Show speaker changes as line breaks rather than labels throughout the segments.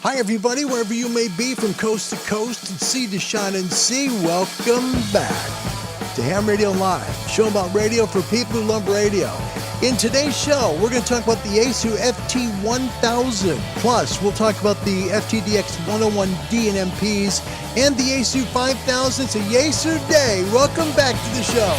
Hi, everybody, wherever you may be, from coast to coast and sea to shining sea, welcome back to Ham Radio Live, show about radio for people who love radio. In today's show, we're going to talk about the Yaesu FT1000. Plus, we'll talk about the FTDX 101D and MPs and the Yaesu 5000. It's a Yaesu day. Welcome back to the show.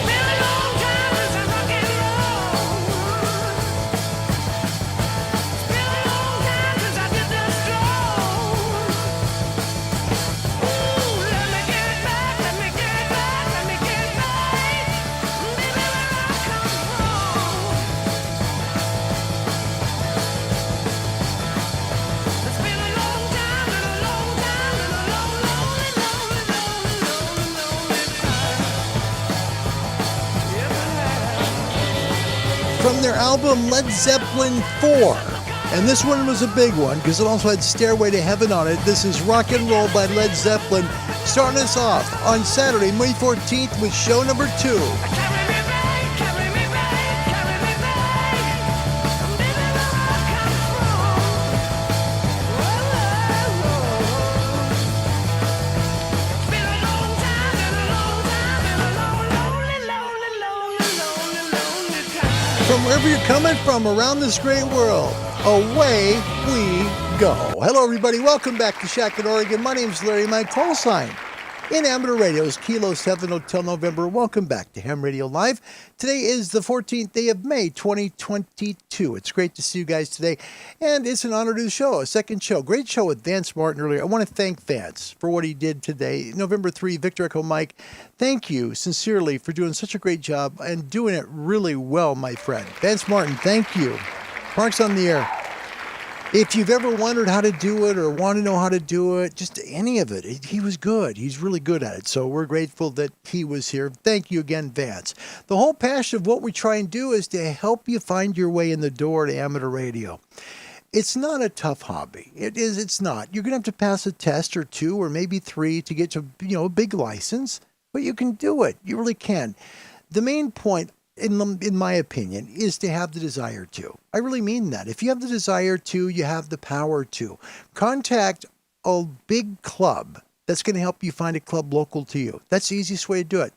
From their album Led Zeppelin 4. And this one was a big one because it also had Stairway to Heaven on it. This is Rock and Roll by Led Zeppelin, starting us off on Saturday, May 14th with show number 2. From wherever you're coming from around this great world, away we go. Hello, everybody. Welcome back to Shack in Oregon. My name's Larry. My call sign in amateur radio is Kilo 7 Hotel November. Welcome back to Ham Radio Live. Today is the 14th day of May, 2022. It's great to see you guys today, and it's an honor to the show, a second show. Great show with Vance Martin earlier. I want to thank Vance for what he did today. November 3, Victor Echo Mike, thank you sincerely for doing such a great job and doing it really well, my friend. Vance Martin, thank you. Mark's on the air. If you've ever wondered how to do it or want to know how to do it, just any of it, he was good. He's really good at it. So we're grateful that he was here. Thank you again, Vance. The whole passion of what we try and do is to help you find your way in the door to amateur radio. It's not a tough hobby. It's not. You're going to have to pass a test or 2 or maybe 3 to get to, a big license, but you can do it. You really can. The main point, in my opinion, is to have the desire to. I really mean that. If you have the desire to, you have the power to. Contact a big club that's going to help you find a club local to you. That's the easiest way to do it.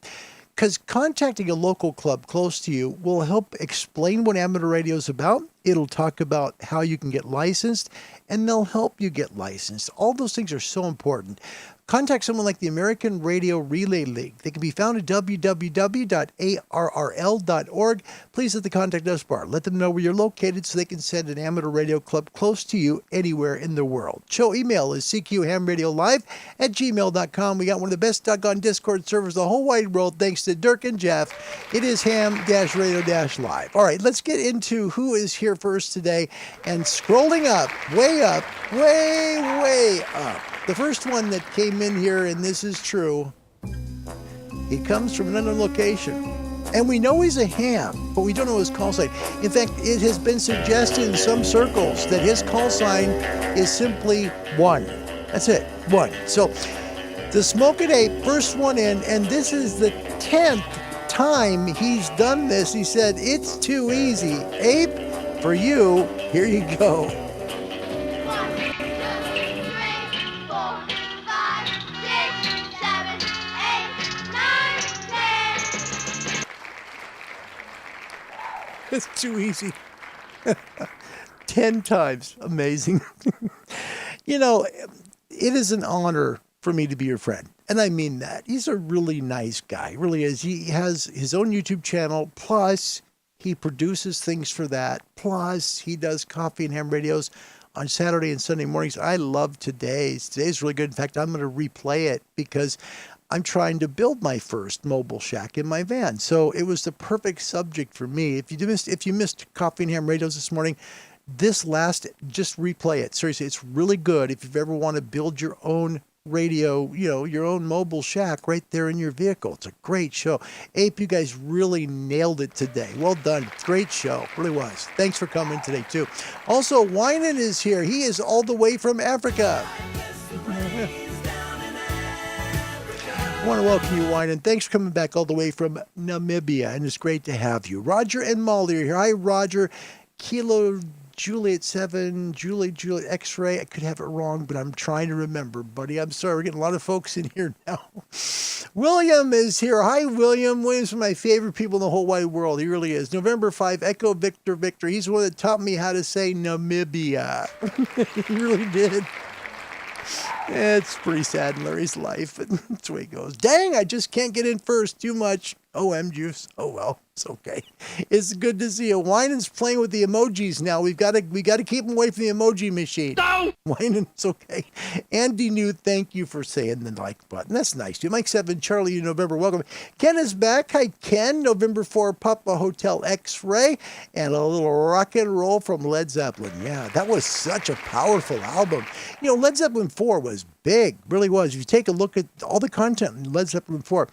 Because contacting a local club close to you will help explain what amateur radio is about. It'll talk about how you can get licensed, and they'll help you get licensed. All those things are so important. Contact someone like the American Radio Relay League. They can be found at www.arrl.org. Please hit the Contact Us bar. Let them know where you're located so they can send an amateur radio club close to you anywhere in the world. Show email is cqhamradiolive@gmail.com. We got one of the best doggone Discord servers in the whole wide world, thanks to Dirk and Jeff. It is ham-radio-live. All right, let's get into who is here first today. And scrolling up, way up, way up. The first one that came in here, and this is true, he comes from an unknown location. And we know he's a ham, but we don't know his call sign. In fact, it has been suggested in some circles that his call sign is simply 1. That's it, 1. So, the Smoking Ape, first one in, and this is the 10th time he's done this. He said, it's too easy. Ape, for you, here you go. It's too easy. 10 times. Amazing. It is an honor for me to be your friend. And I mean that. He's a really nice guy. Really is. He has his own YouTube channel. Plus, he produces things for that. Plus, he does coffee and ham radios on Saturday and Sunday mornings. I love today's. Today's really good. In fact, I'm going to replay it because I'm trying to build my first mobile shack in my van. So it was the perfect subject for me. If you missed Coffee and Ham Radios this morning, just replay it. Seriously, it's really good if you've ever want to build your own radio, your own mobile shack right there in your vehicle. It's a great show. Ape, you guys really nailed it today. Well done. Great show. Really was. Thanks for coming today, too. Also, Winan is here. He is all the way from Africa. I want to welcome you, Wine, and thanks for coming back all the way from Namibia, and it's great to have you. Roger and Molly are here. Hi, Roger. Kilo Juliet 7, Juliet X-ray. I could have it wrong, but I'm trying to remember, buddy. I'm sorry. We're getting a lot of folks in here now. William is here. Hi, William. William's one of my favorite people in the whole wide world. He really is. November 5, Echo Victor Victor. He's the one that taught me how to say Namibia. He really did. It's pretty sad in Larry's life, but that's the way it goes. Dang, I just can't get in first. Too much. OM juice. Oh, well, it's okay. It's good to see you. Winan's playing with the emojis now. We got to keep him away from the emoji machine. No! Winan, it's okay. Andy New, thank you for saying the like button. That's nice. Mike 7, Charlie, November, welcome. Ken is back. Hi, Ken. November 4, Papa Hotel X-Ray, and a little rock and roll from Led Zeppelin. Yeah, that was such a powerful album. You know, Led Zeppelin 4 was big, really was. If you take a look at all the content in Led Zeppelin 4,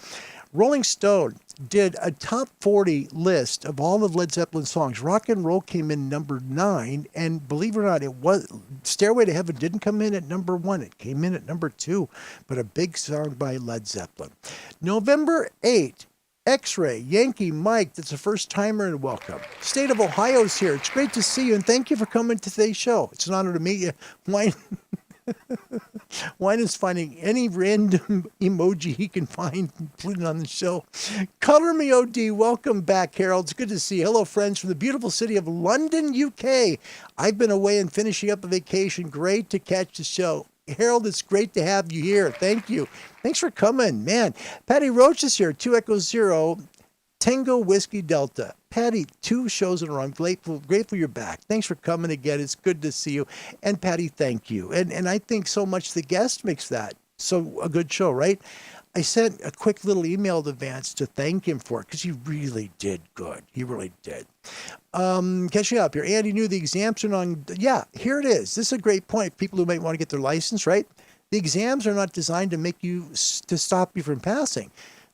Rolling Stone did a top 40 list of all of Led Zeppelin songs. Rock and Roll came in number 9, and believe it or not, it was Stairway to Heaven didn't come in at number 1. It came in at number 2, but a big song by Led Zeppelin. November 8, X-Ray, Yankee Mike, that's a first-timer, and welcome. State of Ohio's here. It's great to see you, and thank you for coming to today's show. It's an honor to meet you. Wine is finding any random emoji he can find and put it on the show. Color Me OD, welcome back, Harold. It's good to see you. Hello, friends from the beautiful city of London, UK. I've been away and finishing up a vacation. Great to catch the show. Harold, it's great to have you here. Thank you. Thanks for coming, man. Patty Roach is here, 2 Echo 0, Tango Whiskey Delta. Patty, 2 shows in a row. I'm grateful you're back. Thanks for coming again. It's good to see you. And Patty, thank you. And I think so much the guest makes that so a good show, right? I sent a quick little email to Vance to thank him for it because he really did good. He really did. Catching up here. Andy knew the exams are on. Yeah, here it is. This is a great point. People who might want to get their license, right? The exams are not designed to make you, to stop you from passing.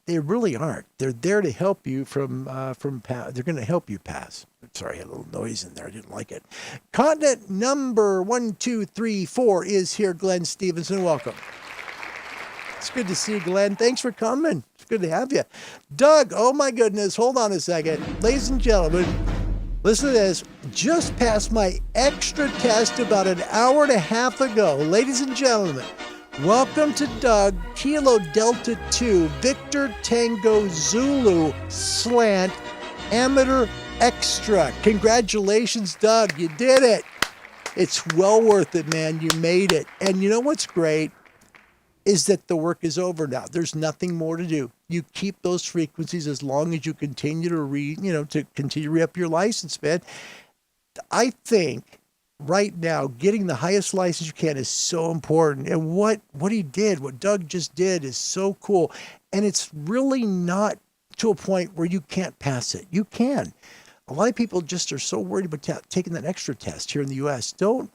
They really aren't. They're there to help you they're going to help you pass. Sorry, I had a little noise in there. I didn't like it. Continent number 1234 is here. Glenn Stevenson, welcome. It's good to see you, Glenn. Thanks for coming. It's good to have you. Doug, oh my goodness. Hold on a second. Ladies and gentlemen, listen to this. Just passed my extra test about an hour and a half ago. Ladies and gentlemen, welcome to Doug, Kilo Delta 2, Victor Tango Zulu, Slant, Amateur Extra. Congratulations, Doug. You did it. It's well worth it, man. You made it. And you know what's great is that the work is over now. There's nothing more to do. You keep those frequencies as long as you continue to continue to re-up your license, man. I think right now, getting the highest license you can is so important. And what Doug just did is so cool. And it's really not to a point where you can't pass it. You can. A lot of people just are so worried about taking that extra test here in the U.S. Don't,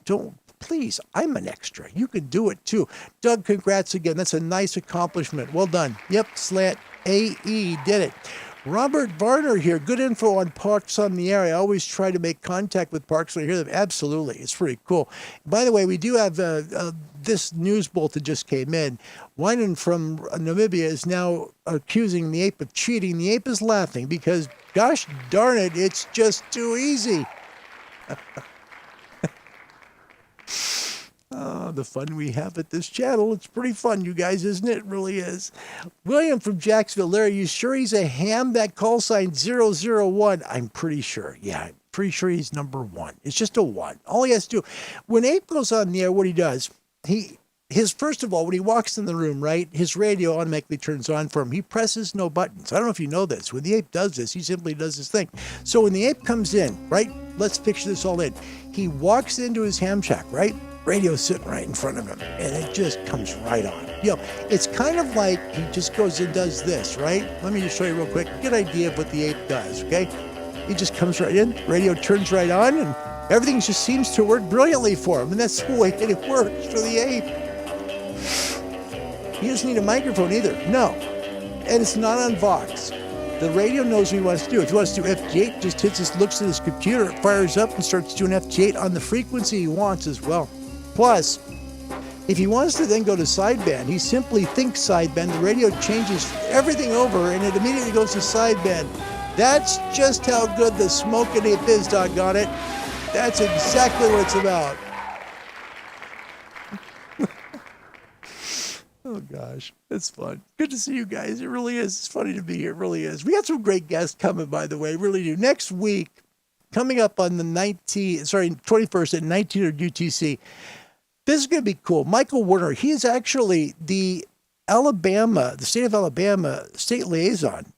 please, I'm an extra. You can do it too. Doug, congrats again. That's a nice accomplishment. Well done. Yep, Slant AE did it. Robert Varner here. Good info on Parks on the Air. I always try to make contact with Parks when I hear them. Absolutely. It's pretty cool. By the way, we do have this news bulletin just came in. Winan from Namibia is now accusing the ape of cheating. The ape is laughing because, gosh darn it, it's just too easy. Oh, the fun we have at this channel. It's pretty fun, you guys, isn't it? It really is. William from Jacksonville. Larry, you sure he's a ham? That call sign 001. I'm pretty sure. Yeah, I'm pretty sure he's number 1. It's just a 1. All he has to do. When Ape goes on the air, what he does, first of all, when he walks in the room, right, his radio automatically turns on for him. He presses no buttons. I don't know if you know this. When the ape does this, he simply does his thing. So when the ape comes in, right, let's picture this all in. He walks into his ham shack, right? Radio's sitting right in front of him, and it just comes right on. It's kind of like he just goes and does this, right? Let me just show you real quick. Get an idea of what the ape does, okay? He just comes right in, radio turns right on, and everything just seems to work brilliantly for him, and that's the way it works for the ape. He doesn't need a microphone either, no. And it's not on Vox. The radio knows what he wants to do. If he wants to do FT8, just looks at his computer, fires up, and starts doing FT8 on the frequency he wants as well. Plus, if he wants to then go to sideband, he simply thinks sideband. The radio changes everything over, and it immediately goes to sideband. That's just how good the smoking ape is, doggone it. That's exactly what it's about. Oh, gosh. It's fun. Good to see you guys. It really is. It's funny to be here. It really is. We got some great guests coming, by the way. Really do. Next week, coming up on the 21st at 1900 UTC, this is going to be cool. Michael Werner, he is actually the state of Alabama state liaison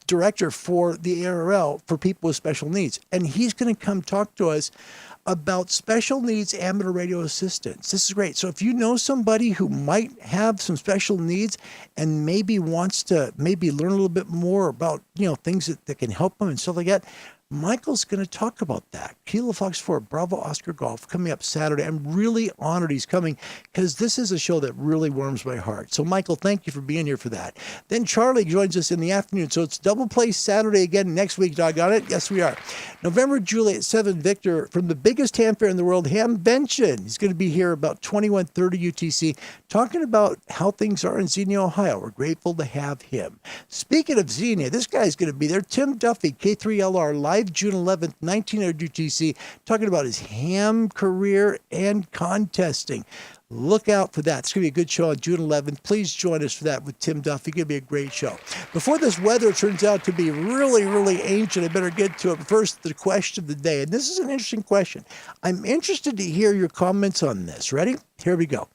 director for the ARL for people with special needs. And he's going to come talk to us about special needs amateur radio assistance. This is great. So if you know somebody who might have some special needs and maybe wants to maybe learn a little bit more about, things that can help them and stuff like that, Michael's going to talk about that. Kilo Fox 4, Bravo Oscar Golf, coming up Saturday. I'm really honored he's coming because this is a show that really warms my heart. So, Michael, thank you for being here for that. Then Charlie joins us in the afternoon. So it's double play Saturday again next week, doggone it. Yes, we are. November, Juliet 7, Victor from the biggest ham fair in the world, Hamvention. He's going to be here about 21:30 UTC talking about how things are in Xenia, Ohio. We're grateful to have him. Speaking of Xenia, this guy's going to be there. Tim Duffy, K3LR, live June 11th, 1900 UTC, talking about his ham career and contesting. Look out for that. It's going to be a good show on June 11th. Please join us for that with Tim Duffy. It's going to be a great show. Before this weather turns out to be really, really ancient, I better get to it. But first, the question of the day. And this is an interesting question. I'm interested to hear your comments on this. Ready? Here we go.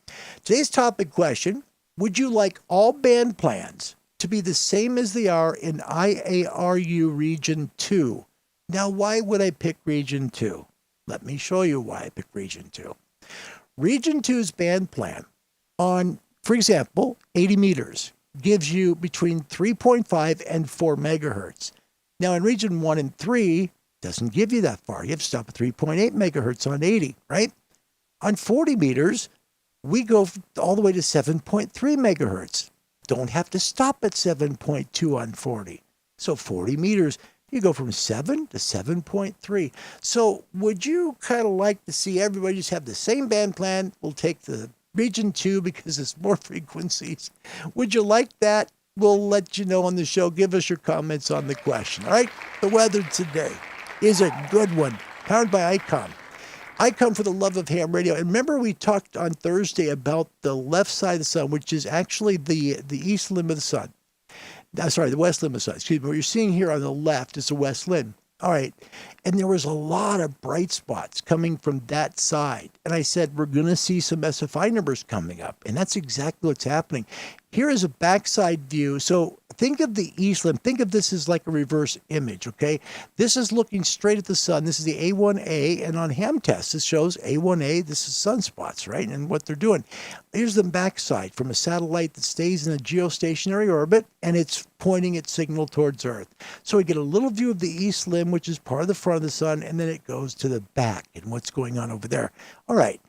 Today's topic question, would you like all band plans to be the same as they are in IARU Region 2? Now, why would I pick Region 2? Let me show you why I picked Region 2. Region 2's band plan on, for example, 80 meters gives you between 3.5 and 4 megahertz. Now, in Region 1 and 3, doesn't give you that far. You have to stop at 3.8 megahertz on 80, right? On 40 meters, we go all the way to 7.3 megahertz. Don't have to stop at 7.2 on 40. So 40 meters, you go from 7 to 7.3. So would you kind of like to see everybody just have the same band plan? We'll take the Region 2 because it's more frequencies. Would you like that? We'll let you know on the show. Give us your comments on the question. All right? The weather today is a good one. Powered by ICOM. ICOM for the love of ham radio. And remember we talked on Thursday about the left side of the sun, which is actually the east limb of the sun. The west limb of the sun. Excuse me. What you're seeing here on the left is the west limb. All right. And there was a lot of bright spots coming from that side. And I said, we're going to see some SFI numbers coming up. And that's exactly what's happening. Here is a backside view. So think of the east limb. Think of this as like a reverse image, okay? This is looking straight at the sun. This is the A1A. And on ham test, this shows A1A. This is sunspots, right? And what they're doing. Here's the backside from a satellite that stays in a geostationary orbit, and it's pointing its signal towards Earth. So we get a little view of the east limb, which is part of the front of the sun, and then it goes to the back and what's going on over there. All right.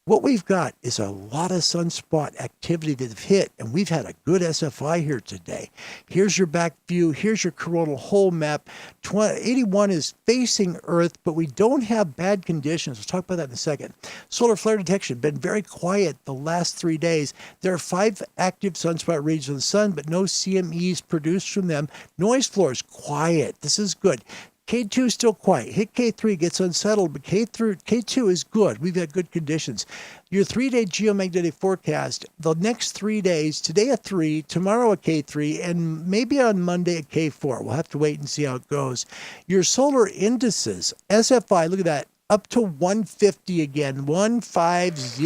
What we've got is a lot of sunspot activity that have hit, and we've had a good SFI here today. Here's your back view. Here's your coronal hole map. 81 is facing Earth, but we don't have bad conditions. We'll talk about that in a second. Solar flare detection, been very quiet the last 3 days. There are 5 active sunspot regions of the sun, but no CMEs produced from them. Noise floor is quiet. This is good. K2 is still quiet. Hit K3 gets unsettled, but K2 is good. We've had good conditions. Your 3-day geomagnetic forecast, the next 3 days, today a 3, tomorrow a K3, and maybe on Monday a K4. We'll have to wait and see how it goes. Your solar indices, SFI, look at that. Up to 150 again, 150.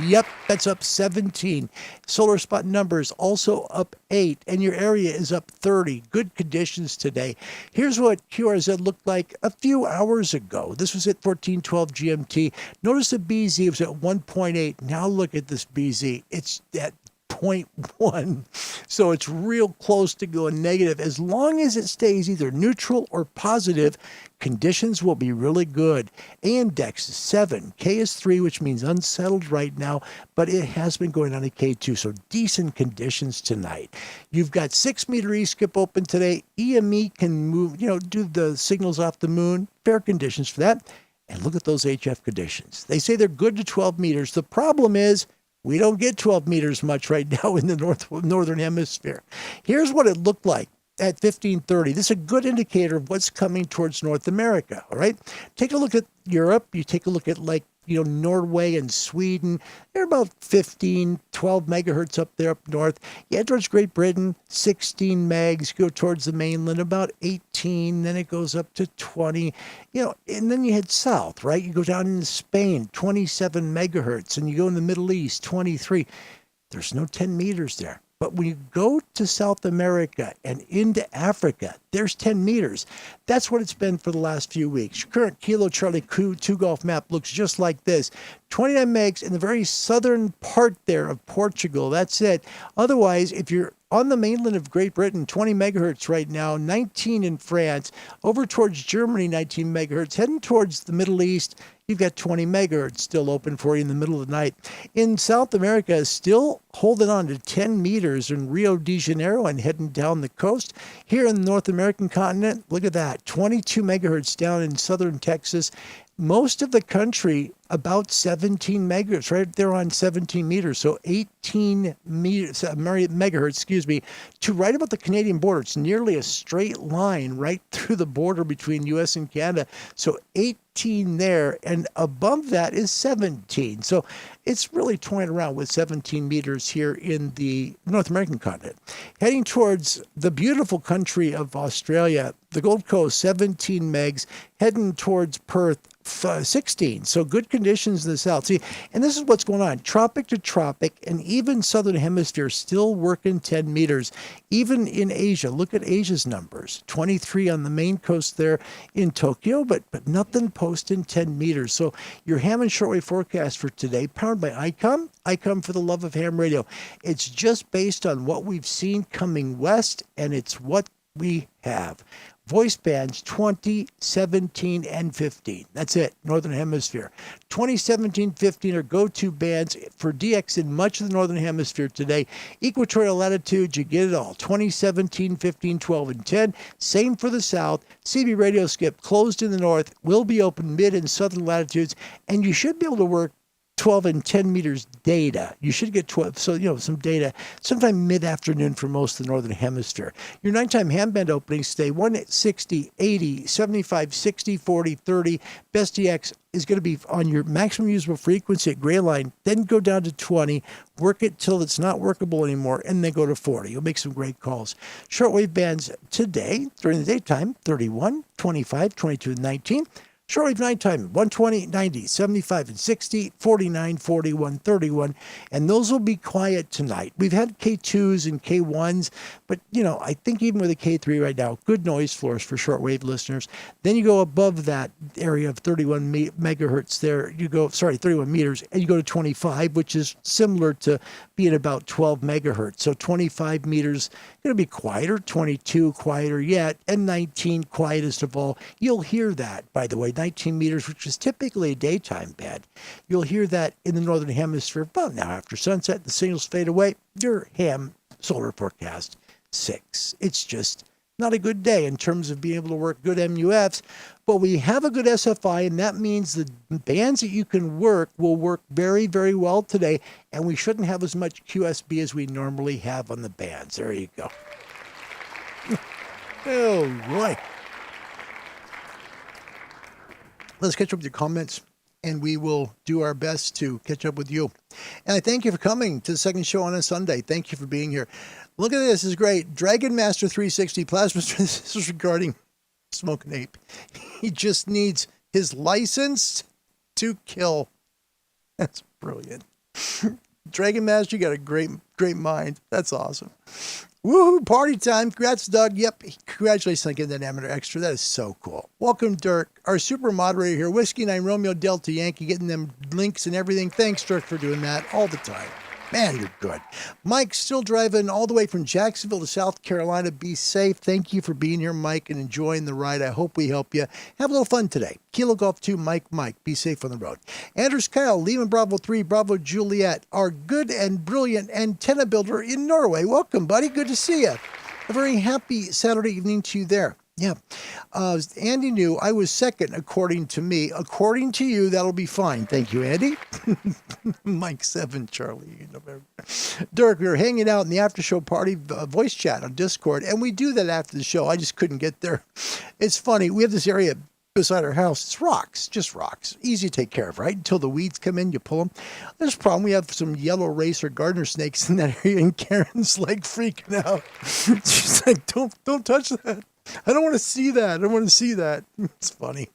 Yep, that's up 17. Solar spot numbers also up 8, and your area is up 30. Good conditions today. Here's what QRZ looked like a few hours ago. This was at 1412 GMT. Notice the BZ was at 1.8. Now look at this BZ. It's at 0.1. So it's real close to going negative. As long as it stays either neutral or positive, conditions will be really good. A index is 7. K is 3, which means unsettled right now, but it has been going on a K2, so decent conditions tonight. You've got 6-meter E-skip open today. EME can move, do the signals off the moon. Fair conditions for that. And look at those HF conditions. They say they're good to 12 meters. The problem is we don't get 12 meters much right now in the northern hemisphere. Here's what it looked like at 1530. This is a good indicator of what's coming towards North America, all right? Take a look at Europe. You take a look at Norway and Sweden. They're about 15, 12 megahertz up there up north. You head towards Great Britain, 16 megs. Go towards the mainland, about 18. Then it goes up to 20. And then you head south, right? You go down into Spain, 27 megahertz. And you go in the Middle East, 23. There's no 10 meters there. But when you go to South America and into Africa, there's 10 meters. That's what it's been for the last few weeks. Your current Kilo Charlie 2 Golf map looks just like this. 29 megs in the very southern part there of Portugal. That's it. Otherwise, if you're on the mainland of Great Britain, 20 megahertz right now, 19 in France, over towards Germany, 19 megahertz, heading towards the Middle East, you've got 20 megahertz still open for you in the middle of the night. In South America, still holding on to 10 meters in Rio de Janeiro and heading down the coast. Here in the North American continent, look at that, 22 megahertz down in southern Texas. Most of the country, about 17 megahertz, right there on 17 meters, so 18 megahertz, to right about the Canadian border. It's nearly a straight line right through the border between U.S. and Canada, so 18 there, and above that is 17. So it's really toying around with 17 meters here in the North American continent. Heading towards the beautiful country of Australia, the Gold Coast, 17 megs, heading towards Perth, 16. So good conditions in the south. See, and this is what's going on. Tropic to tropic, and even southern hemisphere still working 10 meters. Even in Asia, look at Asia's numbers. 23 on the main coast there in Tokyo, but nothing posting 10 meters. So your ham and shortwave forecast for today, powered by ICOM for the love of ham radio. It's just based on what we've seen coming west, and it's what we have. Voice bands 20, 17, and 15. That's it, Northern Hemisphere. 20, 17, 15 are go-to bands for DX in much of the Northern Hemisphere today. Equatorial latitudes, you get it all. 20, 17, 15, 12, and 10. Same for the south. CB radio skip closed in the north, will be open mid and southern latitudes, and you should be able to work 12 and 10 meters data. You should get 12, so, some data sometime mid-afternoon for most of the Northern Hemisphere. Your nighttime ham band openings stay 160, 80, 75, 60, 40, 30. Best DX is going to be on your maximum usable frequency at gray line, then go down to 20, work it till it's not workable anymore, and then go to 40. You'll make some great calls. Shortwave bands today, during the daytime, 31, 25, 22, and 19. Shortwave nighttime, 120, 90, 75, and 60, 49, 41, 31, and those will be quiet tonight. We've had K2s and K1s, but, I think even with a K3 right now, good noise floors for shortwave listeners. Then you go above that area of 31 megahertz there, 31 meters, and you go to 25, which is similar to being about 12 megahertz. So 25 meters, going to be quieter, 22 quieter yet, and 19 quietest of all. You'll hear that, by the way, 19 meters, which is typically a daytime band. You'll hear that in the Northern Hemisphere about now after sunset. The signals fade away. Your ham solar forecast 6. It's just not a good day in terms of being able to work good MUFs, but we have a good SFI, and that means the bands that you can work will work very, very well today, and we shouldn't have as much QSB as we normally have on the bands. There you go. Oh, boy. Let's catch up with your comments, and we will do our best to catch up with you. And I thank you for coming to the second show on a Sunday. Thank you for being here. Look at this. This is great. Dragon Master 360 Plasma. This is regarding Smoking Ape. He just needs his license to kill. That's brilliant. Dragon Master, you got a great mind. That's awesome. Woohoo, party time. Congrats, Doug. Yep, congratulations on getting that amateur extra. That is so cool. Welcome, Dirk, our super moderator here. Whiskey 9 Romeo Delta Yankee, getting them links and everything. Thanks, Dirk, for doing that all the time. Man, you're good. Mike, still driving all the way from Jacksonville to South Carolina. Be safe. Thank you for being here, Mike, and enjoying the ride. I hope we help you. Have a little fun today. Kilo Golf 2, Mike. Be safe on the road. Anders Kyle, Lehman Bravo 3, Bravo Juliet, our good and brilliant antenna builder in Norway. Welcome, buddy. Good to see you. A very happy Saturday evening to you there. Yeah. Andy knew I was second, according to me. According to you, that'll be fine. Thank you, Andy. Mike 7, Charlie. Dirk, we were hanging out in the after show party voice chat on Discord, and we do that after the show. I just couldn't get there. It's funny. We have this area beside our house. It's rocks, just rocks. Easy to take care of, right? Until the weeds come in, you pull them. There's a problem. We have some yellow racer gardener snakes in that area, and Karen's like freaking out. She's like, don't touch that. I don't want to see that. I don't want to see that. It's funny.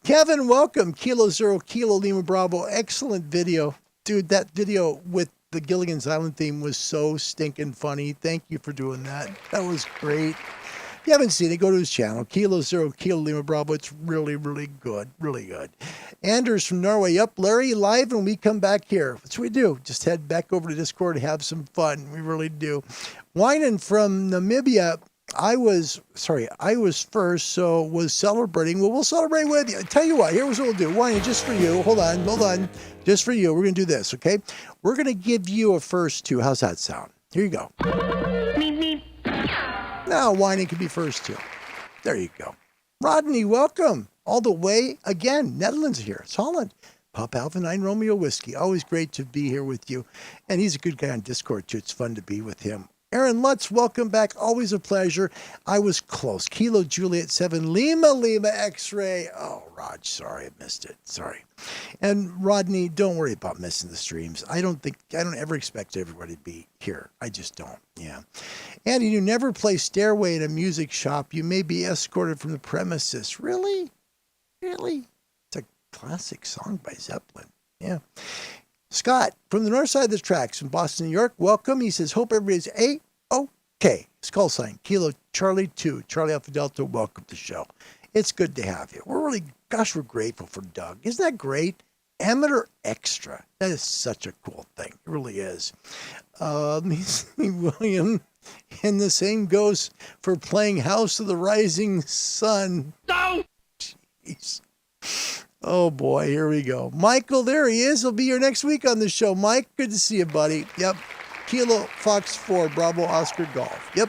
Kevin, welcome. Kilo Zero, Kilo Lima Bravo. Excellent video. Dude, that video with the Gilligan's Island theme was so stinking funny. Thank you for doing that. That was great. If you haven't seen it, go to his channel. Kilo Zero, Kilo Lima Bravo. It's really, really good. Really good. Anders from Norway. Yep, Larry, live when we come back here. That's what we do. Just head back over to Discord and have some fun. We really do. Winan from Namibia. I was first, so was celebrating. Well, we'll celebrate with you. I tell you what, here's what we'll do. Wine, just for you. Hold on. Just for you. We're going to do this, okay? We're going to give you a first too. How's that sound? Here you go. Now, whining can be first too. There you go. Rodney, welcome. All the way, again, Netherlands here. It's Holland. Pop Alpha 9 Romeo Whiskey. Always great to be here with you. And he's a good guy on Discord, too. It's fun to be with him. Aaron Lutz, welcome back. Always a pleasure. I was close. Kilo Juliet 7, Lima X-ray. Oh, Raj, sorry, I missed it. Sorry. And Rodney, don't worry about missing the streams. I don't ever expect everybody to be here. I just don't. Yeah. Andy, you never play Stairway in a music shop. You may be escorted from the premises. Really? Really? It's a classic song by Zeppelin. Yeah. Scott, from the north side of the tracks in Boston, New York, welcome. He says, hope everybody's A-OK. Skull sign, Kilo Charlie 2, Charlie Alpha Delta, welcome to the show. It's good to have you. We're grateful for Doug. Isn't that great? Amateur Extra. That is such a cool thing. It really is. William, and the same goes for playing House of the Rising Sun. No! Jeez. Oh, boy, here we go. Michael, there he is. He'll be here next week on the show. Mike, good to see you, buddy. Yep. Kilo Fox 4, Bravo Oscar Golf. Yep.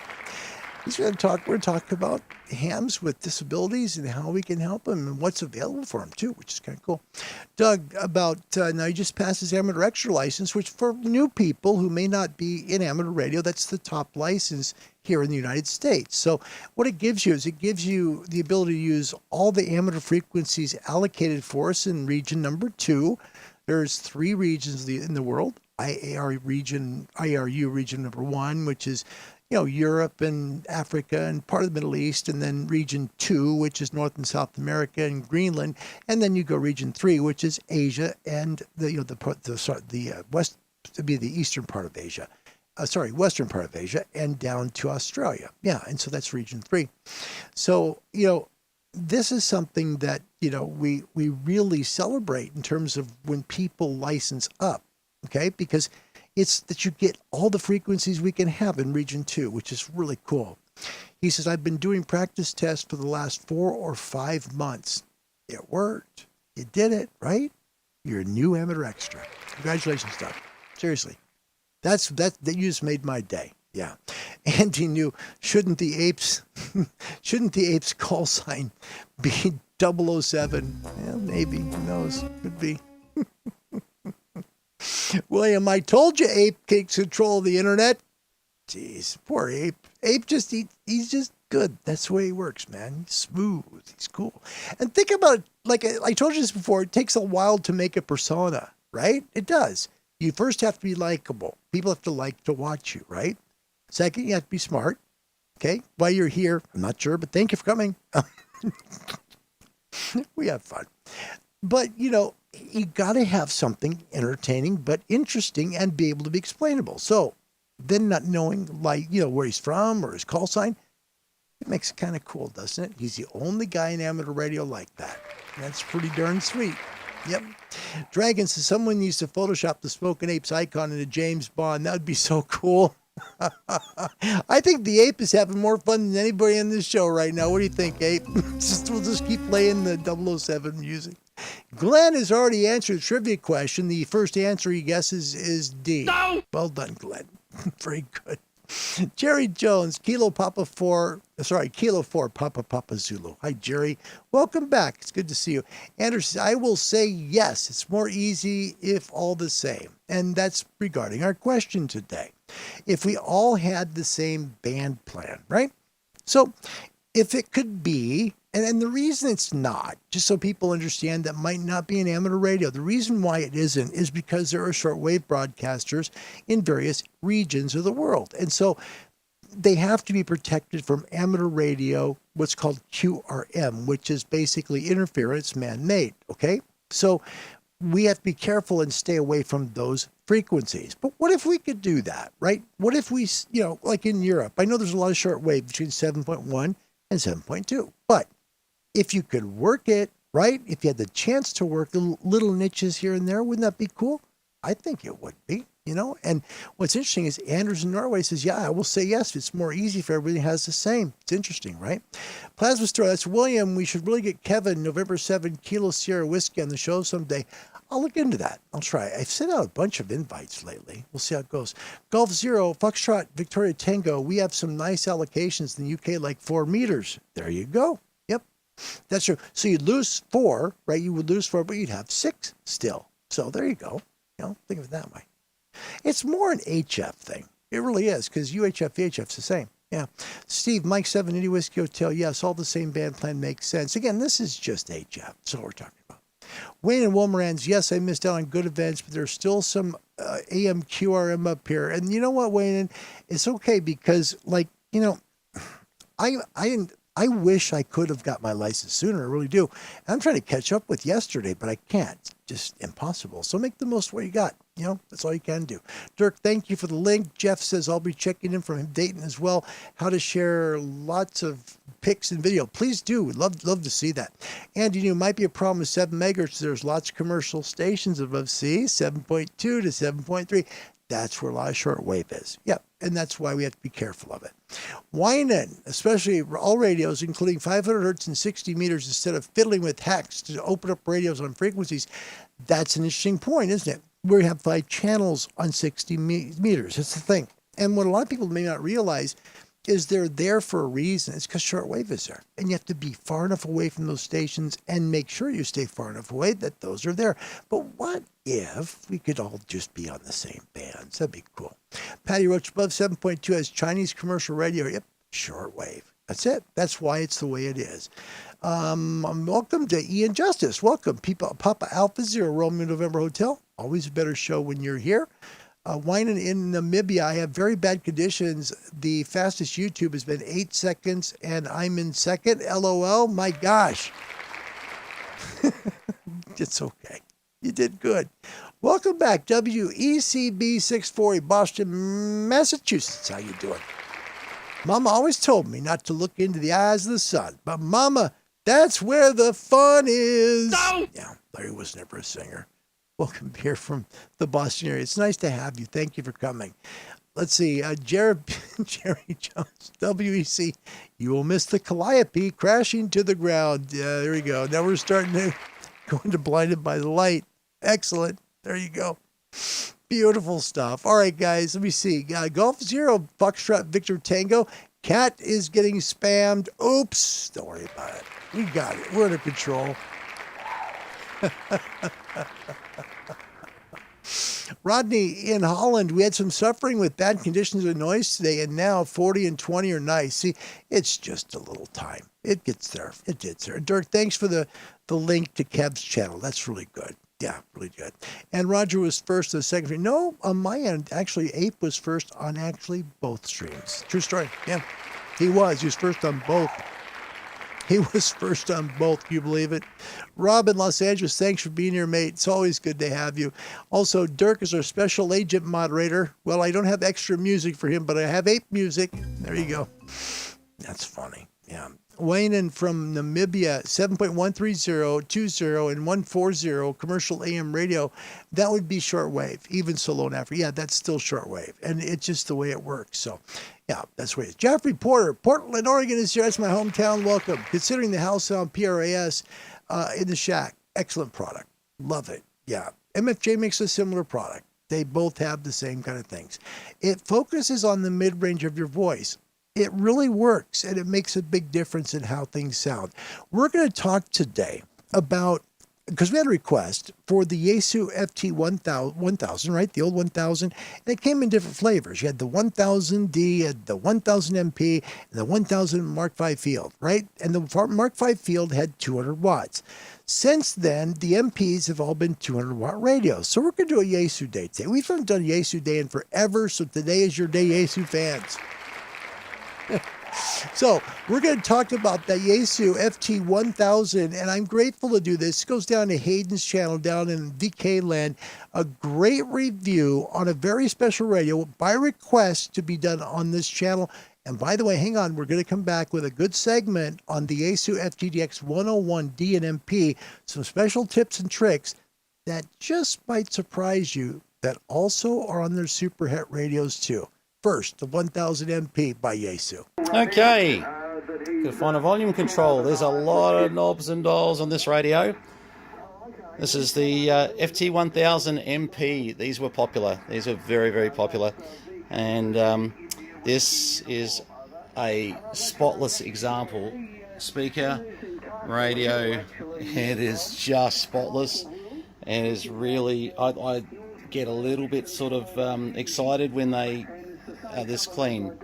We're talking about hams with disabilities and how we can help them and what's available for them, too, which is kind of cool. Doug, now he just passed his amateur extra license, which for new people who may not be in amateur radio, that's the top license here in the United States. So what it gives you is the ability to use all the amateur frequencies allocated for us in region number 2. There's 3 regions in the world. IARU region number 1, which is Europe and Africa and part of the Middle East, and then region 2, which is North and South America and Greenland, and then you go region 3, which is Asia and the west, to be the eastern part of Asia. Western part of Asia and down to Australia. Yeah, and so that's region 3. So, this is something that, we really celebrate in terms of when people license up, okay? Because it's that you get all the frequencies we can have in region 2, which is really cool. He says, I've been doing practice tests for the last 4 or 5 months. It worked. You did it, right? You're a new amateur extra. Congratulations, Doug. Seriously. That you just made my day. Yeah. Andy knew, shouldn't the apes call sign be 007? Yeah, maybe. Who knows? Could be. William, I told you Ape takes control of the internet. Jeez, poor Ape. Ape he's just good. That's the way he works, man. He's smooth. He's cool. And think about it, like I told you this before, it takes a while to make a persona, right? It does. You first have to be likable. People have to like to watch you, right? Second, you have to be smart. Okay? Why you're here, I'm not sure, but thank you for coming. We have fun. But, you got to have something entertaining but interesting and be able to be explainable. So then not knowing, where he's from or his call sign, it makes it kind of cool, doesn't it? He's the only guy in amateur radio like that. That's pretty darn sweet. Yep. Dragon says someone needs to Photoshop the Smoking Apes icon into James Bond. That would be so cool. I think the ape is having more fun than anybody on this show right now. What do you think, Ape? We'll just keep playing the 007 music. Glenn has already answered the trivia question. The first answer he guesses is D. No! Well done, Glenn. Very good. Jerry Jones, Kilo 4 Papa Zulu. Hi, Jerry. Welcome back. It's good to see you. Anders says, I will say yes. It's more easy if all the same. And that's regarding our question today. If we all had the same band plan, right? So if it could be, and the reason it's not, just so people understand that might not be an amateur radio, the reason why it isn't is because there are shortwave broadcasters in various regions of the world. And so they have to be protected from amateur radio, what's called QRM, which is basically interference man-made, okay? So we have to be careful and stay away from those frequencies. But what if we could do that, right? What if we, like in Europe, I know there's a lot of shortwave between 7.1 and 7.2, but if you could work it, right? If you had the chance to work the little niches here and there, wouldn't that be cool? I think it would be, And what's interesting is Anders in Norway says, yeah, I will say yes. It's more easy for everybody has the same. It's interesting, right? Plasma Store, that's William. We should really get Kevin, November 7, Kilo Sierra Whiskey on the show someday. I'll look into that. I'll try. I've sent out a bunch of invites lately. We'll see how it goes. Golf Zero, Foxtrot, Victoria Tango. We have some nice allocations in the UK, like 4 meters. There you go. Yep, that's true. So you'd lose 4, right? You would lose 4, but you'd have 6 still. So there you go. Think of it that way. It's more an HF thing. It really is, because UHF, VHF's the same. Yeah. Steve, Mike 7, Indy Whiskey Hotel. Yes, all the same band plan makes sense. Again, this is just HF. That's all we're talking about. Wayne and Wilmerans, yes, I missed out on good events, but there's still some AM QRM up here. And you know what, Wayne? It's okay because, I wish I could have got my license sooner. I really do. I'm trying to catch up with yesterday, but I can't. It's just impossible. So make the most of what you got. That's all you can do. Dirk, thank you for the link. Jeff says I'll be checking in from Dayton as well. How to share lots of pics and video. Please do. We'd love to see that. And might be a problem with 7 megahertz. There's lots of commercial stations above C, 7.2 to 7.3. That's where a lot of shortwave is. Yep. And that's why we have to be careful of it. Whining, especially all radios, including 500 hertz and 60 meters, instead of fiddling with hacks to open up radios on frequencies. That's an interesting point, isn't it? We have 5 channels on 60 meters. That's the thing. And what a lot of people may not realize is they're there for a reason. It's because shortwave is there. And you have to be far enough away from those stations and make sure you stay far enough away that those are there. But what if we could all just be on the same bands? That'd be cool. Patty Roach above 7.2 has Chinese commercial radio. Yep, shortwave. That's it. That's why it's the way it is. Welcome to Ian Justice. Welcome, people. Papa Alpha Zero, Romeo November Hotel. Always a better show when you're here. Whining in Namibia, I have very bad conditions. The fastest YouTube has been 8 seconds, and I'm in second. LOL. My gosh. It's okay. You did good. Welcome back, WECB 640, Boston, Massachusetts. How you doing? Mama always told me not to look into the eyes of the sun, but Mama, that's where the fun is. No! Yeah, Larry was never a singer. Welcome here from the Boston area. It's nice to have you. Thank you for coming. Let's see. Jerry Jones, WEC. You will miss the Calliope crashing to the ground. There we go. Now we're starting to go into Blinded by the Light. Excellent. There you go. Beautiful stuff. All right, guys. Let me see. Golf Zero, Foxtrot, Victor Tango. Cat is getting spammed. Oops. Don't worry about it. We got it. We're under control. Rodney in Holland, we had some suffering with bad conditions of noise today, and now 40 and 20 are nice. See, it's just a little time. It gets there. It gets there. Dirk, thanks for the link to Kev's channel. That's really good. Yeah, really good. And Roger was first on the second stream. No, on my end, actually, Ape was first on actually both streams. True story. Yeah, he was. He was first on both. He was first on both. Can you believe it? Rob in Los Angeles, thanks for being here, mate. It's always good to have you. Also, Dirk is our special agent moderator. Well, I don't have extra music for him, but I have Ape music. There you go. That's funny. Yeah. Wayne from Namibia, 7.130, 20, and 140 commercial AM radio. That would be shortwave, even so low in Africa. Yeah, that's still shortwave. And it's just the way it works. So, yeah, that's the way it is. Jeffrey Porter, Portland, Oregon is here. That's my hometown. Welcome. Considering the house sound PRAS in the shack. Excellent product. Love it. Yeah. MFJ makes a similar product. They both have the same kind of things. It focuses on the mid-range of your voice. It really works, and it makes a big difference in how things sound. We're going to talk today about, because we had a request for the Yaesu FT1000, right? The old 1000. And it came in different flavors. You had the 1000D, had the 1000MP, and the 1000 Mark V field, right? And the Mark V field had 200 watts. Since then, the MPs have all been 200-watt radios. So we're going to do a Yaesu day today. We haven't done a Yaesu day in forever, so today is your day, Yaesu fans. So we're going to talk about the Yaesu FT1000, and I'm grateful to do this. It goes down to Hayden's channel down in VK land. A great review on a very special radio by request to be done on this channel. And by the way, hang on, we're going to come back with a good segment on the Yaesu FTDX 101D and MP, some special tips and tricks that just might surprise you that also are on their super hit radios too. First, the 1000 MP by Yaesu.
Okay, to find a volume control. There's a lot of knobs and dials on this radio. This is the FT1000 MP. These were popular. These are very, very popular. And this is a spotless example. Speaker, radio, it is just spotless. And it is really, I get a little bit sort of excited when they are this clean.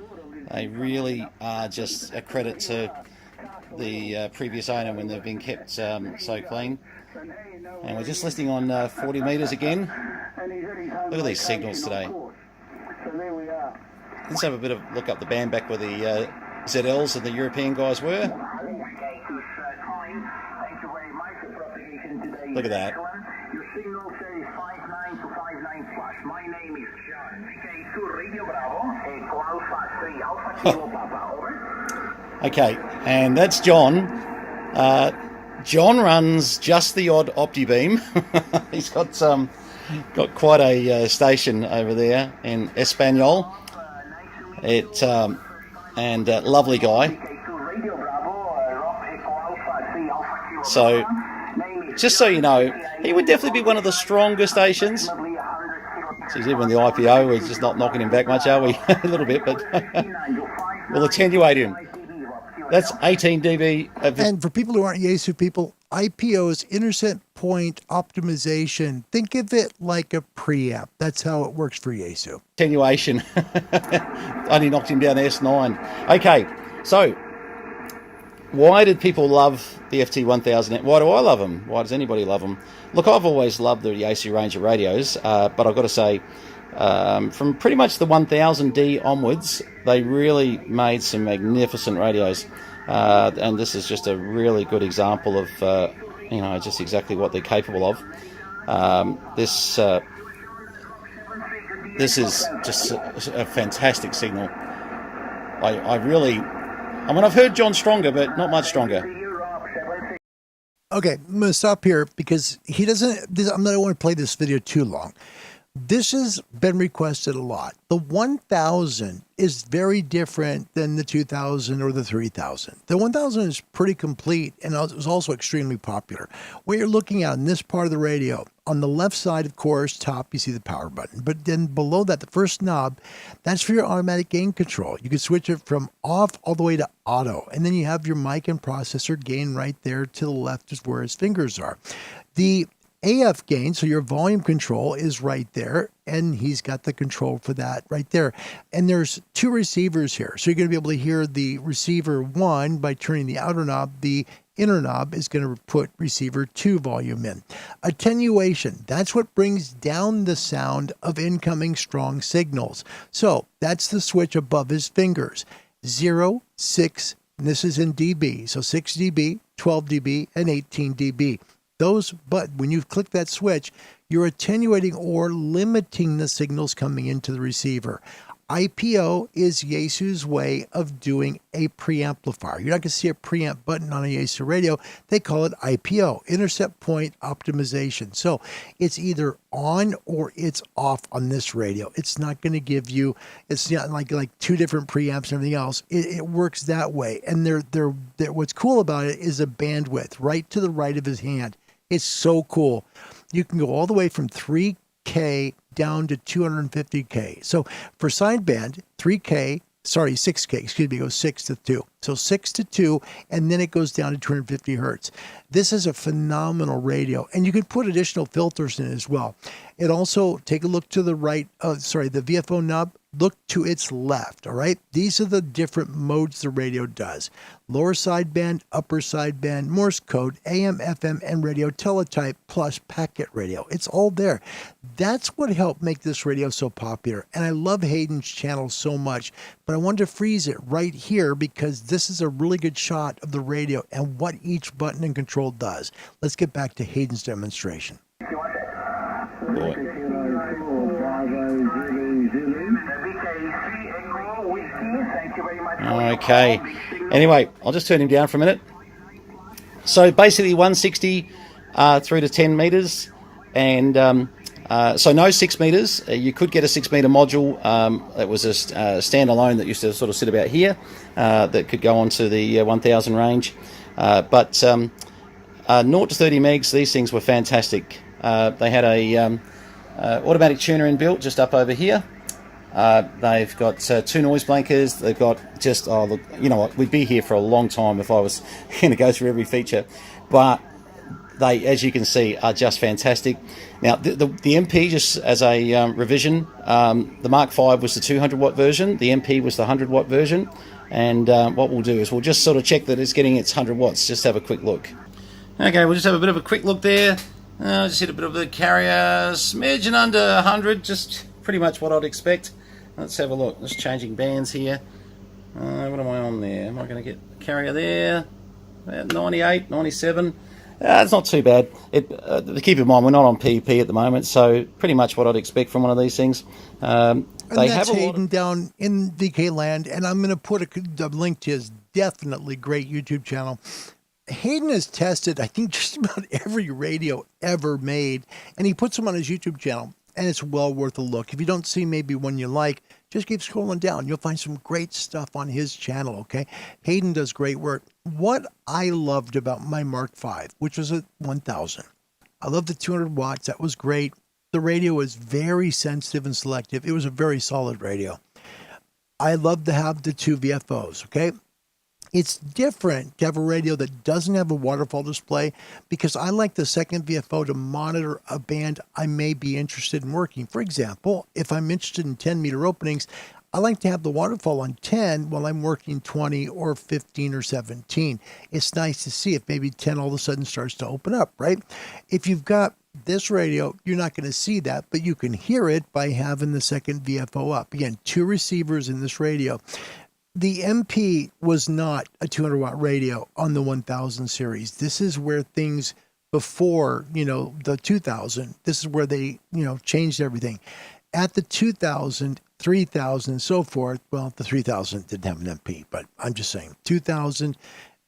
They really are just a credit to the previous owner when they've been kept so clean. And we're just listening on 40 metres again. Look at these signals today. Let's have a bit of look up the band back where the ZLs and the European guys were. Look at that.
Your signal says 59 to 59 flash. My name is John. Yaesu Radio Bravo. Echo Alpha 3 Alpha Kilo Papa. Over.
Okay, and that's John. John runs just the odd OptiBeam. He's got quite a station over there in Espanol. Lovely guy. So, just so you know, he would definitely be one of the stronger stations. So even the IPO, we're just not knocking him back much, are we? A little bit, but we'll attenuate him. That's 18 dB.
And for people who aren't Yaesu people, IPO is intercept point optimization. Think of it like a preamp. That's how it works for Yaesu.
Attenuation. Only knocked him down to S9. Okay, so why did people love the FT1000? Why do I love them? Why does anybody love them? Look, I've always loved the Yaesu range of radios, but I've got to say, from pretty much the 1000D onwards, they really made some magnificent radios. And this is just a really good example of, just exactly what they're capable of. This is just a fantastic signal. I've heard John stronger, but not much stronger.
Okay, I'm going to stop here because I don't want to play this video too long. This has been requested a lot. The 1000 is very different than the 2000 or the 3000. The 1000 is pretty complete, and it was also extremely popular. What you're looking at in this part of the radio, on the left side, of course, top, you see the power button. But then below that, the first knob, that's for your automatic gain control. You can switch it from off all the way to auto. And then you have your mic and processor gain right there to the left is where his fingers are. The AF gain, so your volume control is right there, and he's got the control for that right there. And there's two receivers here. So you're going to be able to hear the receiver 1 by turning the outer knob. The inner knob is going to put receiver 2 volume in. Attenuation, that's what brings down the sound of incoming strong signals. So that's the switch above his fingers. 0, 6, and this is in dB. So 6 dB, 12 dB, and 18 dB. But when you click that switch, you're attenuating or limiting the signals coming into the receiver. IPO is Yaesu's way of doing a preamplifier. You're not going to see a preamp button on a Yaesu radio. They call it IPO, intercept point optimization. So it's either on or it's off on this radio. It's not going to give you, it's not like two different preamps and everything else. It works that way. And what's cool about it is a bandwidth right to the right of his hand. It's so cool. You can go all the way from 3K down to 250K. So for sideband, 6K, excuse me, it goes 6 to 2. So 6 to 2, and then it goes down to 250 hertz. This is a phenomenal radio, and you can put additional filters in it as well. It also, take a look to the right, the VFO knob, look to its left, all right? These are the different modes the radio does. Lower sideband, upper sideband, Morse code, AM, FM, and radio teletype, plus packet radio. It's all there. That's what helped make this radio so popular. And I love Hayden's channel so much, but I wanted to freeze it right here because this is a really good shot of the radio and what each button and control does. Let's get back to Hayden's demonstration.
Okay. Anyway, I'll just turn him down for a minute. So basically 160 through to 10 meters, and so no 6 meters. You could get a 6 meter module that was a standalone that used to sort of sit about here that could go onto the 1000 range. But 0 to 30 megs, these things were fantastic. They had a automatic tuner inbuilt just up over here. They've got 2 noise blankers. They've got just, look, you know what, we'd be here for a long time if I was going to go through every feature. But they, as you can see, are just fantastic. Now, the MP, just as a revision, the Mark V was the 200 watt version. The MP was the 100 watt version. And what we'll do is we'll just sort of check that it's getting its 100 watts. Just have a quick look. Okay, we'll just have a bit of a quick look there. Just hit a bit of the carrier, smidgen under 100, just pretty much what I'd expect. Let's have a look. Just changing bands here. What am I on there? Am I going to get carrier there? 98, 97. It's not too bad. Keep in mind, we're not on PEP at the moment, so pretty much what I'd expect from one of these things.
And that's Hayden down in VK land, and I'm going to put a link to his definitely great YouTube channel. Hayden has tested, I think, just about every radio ever made, and he puts them on his YouTube channel. And it's well worth a look. If you don't see maybe one you like, just keep scrolling down. You'll find some great stuff on his channel, okay? Hayden does great work. What I loved about my Mark V, which was a 1000, I love the 200 watts. That was great. The radio was very sensitive and selective. It was a very solid radio. I love to have the 2 VFOs, okay? It's different to have a radio that doesn't have a waterfall display because I like the second VFO to monitor a band I may be interested in working. For example, if I'm interested in 10 meter openings, I like to have the waterfall on 10 while I'm working 20 or 15 or 17. It's nice to see if maybe 10 all of a sudden starts to open up, right? If you've got this radio, you're not going to see that, but you can hear it by having the second VFO up. Again, 2 receivers in this radio. The MP was not a 200 watt radio on the 1000 series. This is where things before, the 2000, this is where they, changed everything. At the 2000, 3000 and so forth, well, the 3000 didn't have an MP, but I'm just saying 2000,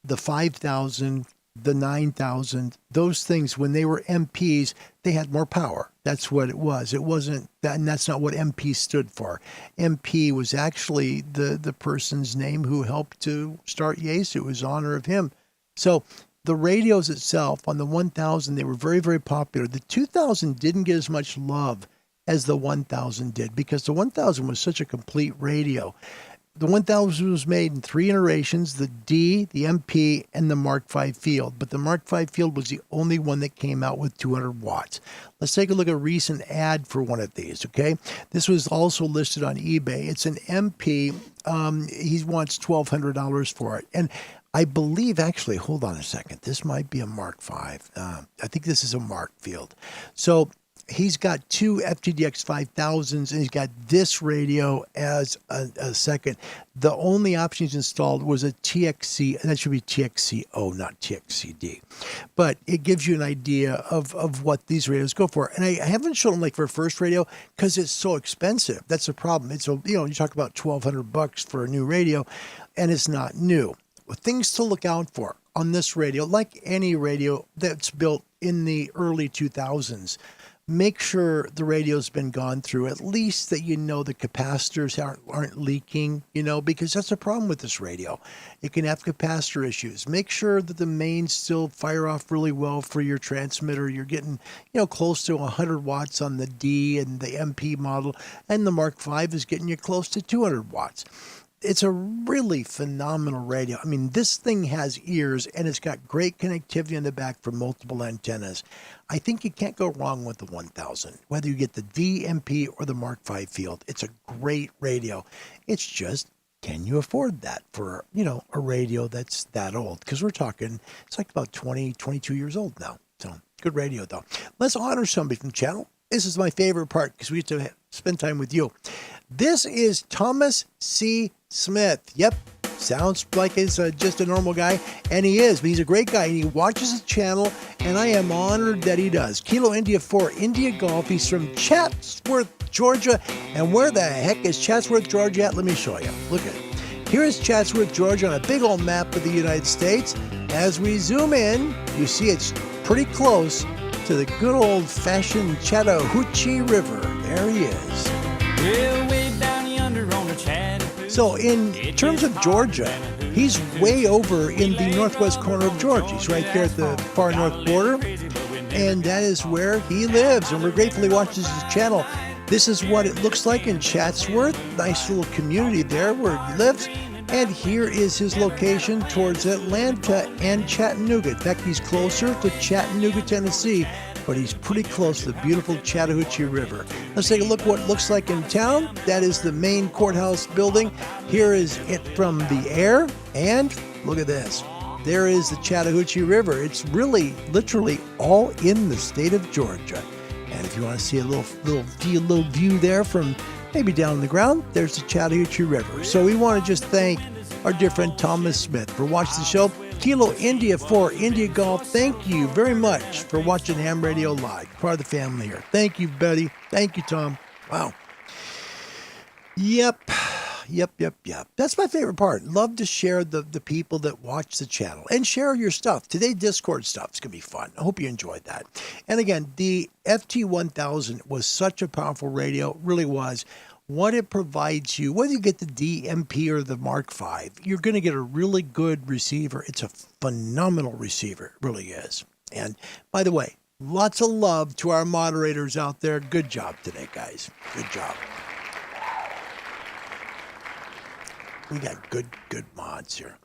the 5000, the 9000, those things, when they were MPs, they had more power. That's what it was. It wasn't that, and that's not what MP stood for. MP was actually the person's name who helped to start Yaesu. It was in honor of him. So the radios itself on the 1000, they were very, very popular. The 2000 didn't get as much love as the 1000 did because the 1000 was such a complete radio. The 1000 was made in 3 iterations, the D, the MP, and the Mark V Field. But the Mark V Field was the only one that came out with 200 watts. Let's take a look at a recent ad for one of these, okay? This was also listed on eBay. It's an MP. He wants $1,200 for it. And I believe, actually, hold on a second. This might be a Mark V. I think this is a Mark Field. So he's got 2 FTDX 5000s, and he's got this radio as a second. The only option he's installed was a TXC, and that should be TXCO, not TXCD. But it gives you an idea of what these radios go for. And I haven't shown them like for a first radio because it's so expensive. That's the problem. It's, you talk about $1,200 for a new radio, and it's not new. Things to look out for on this radio, like any radio that's built in the early 2000s. make sure the radio's been gone through, at least that you know the capacitors aren't leaking, because that's a problem with this radio. It can have capacitor issues. Make sure that the mains still fire off really well for your transmitter. You're getting, close to 100 watts on the D and the MP model, and the Mark V is getting you close to 200 watts. It's a really phenomenal radio. I mean, this thing has ears, and it's got great connectivity in the back for multiple antennas. I think you can't go wrong with the 1000, whether you get the DMP or the Mark V field. It's a great radio. It's just, can you afford that for, a radio that's that old? Because we're talking, it's like about 20, 22 years old now. So, good radio, though. Let's honor somebody from the channel. This is my favorite part because we get to spend time with you. This is Thomas C. Smith. Yep, sounds like he's just a normal guy, and he is, but he's a great guy, and he watches the channel, and I am honored that he does. Kilo India 4, India Golf. He's from Chatsworth, Georgia, and where the heck is Chatsworth, Georgia at? Let me show you. Look at it. Here is Chatsworth, Georgia on a big old map of the United States. As we zoom in, you see it's pretty close to the good old-fashioned Chattahoochee River. There he is.
Well, way down yonder on the Chattahoochee.
So in terms of Georgia, he's way over in the northwest corner of Georgia. He's right there at the far north border, and that is where he lives, and we're grateful he watches his channel. This is what it looks like in Chatsworth. Nice little community there where he lives. And here is his location towards Atlanta and Chattanooga. In fact, he's closer to Chattanooga, Tennessee, but he's pretty close to the beautiful Chattahoochee River. Let's take a look what it looks like in town. That is the main courthouse building. Here is it from the air, and look at this. There is the Chattahoochee River. It's really, literally all in the state of Georgia. And if you want to see a little view there from maybe down on the ground, there's the Chattahoochee River. So we want to just thank our dear friend Thomas Smith for watching the show. Kilo India 4, India Golf, thank you very much for watching Ham Radio Live. Part of the family here. Thank you, buddy. Thank you, Tom. Wow. Yep. That's my favorite part. Love to share the people that watch the channel and share your stuff. Today, Discord stuff is going to be fun. I hope you enjoyed that. And again, the FT1000 was such a powerful radio, really was. What it provides you, whether you get the DMP or the Mark V, you're going to get a really good receiver. It's a phenomenal receiver. It really is. And by the way, lots of love to our moderators out there. Good job today, guys. Good job. We got good mods here.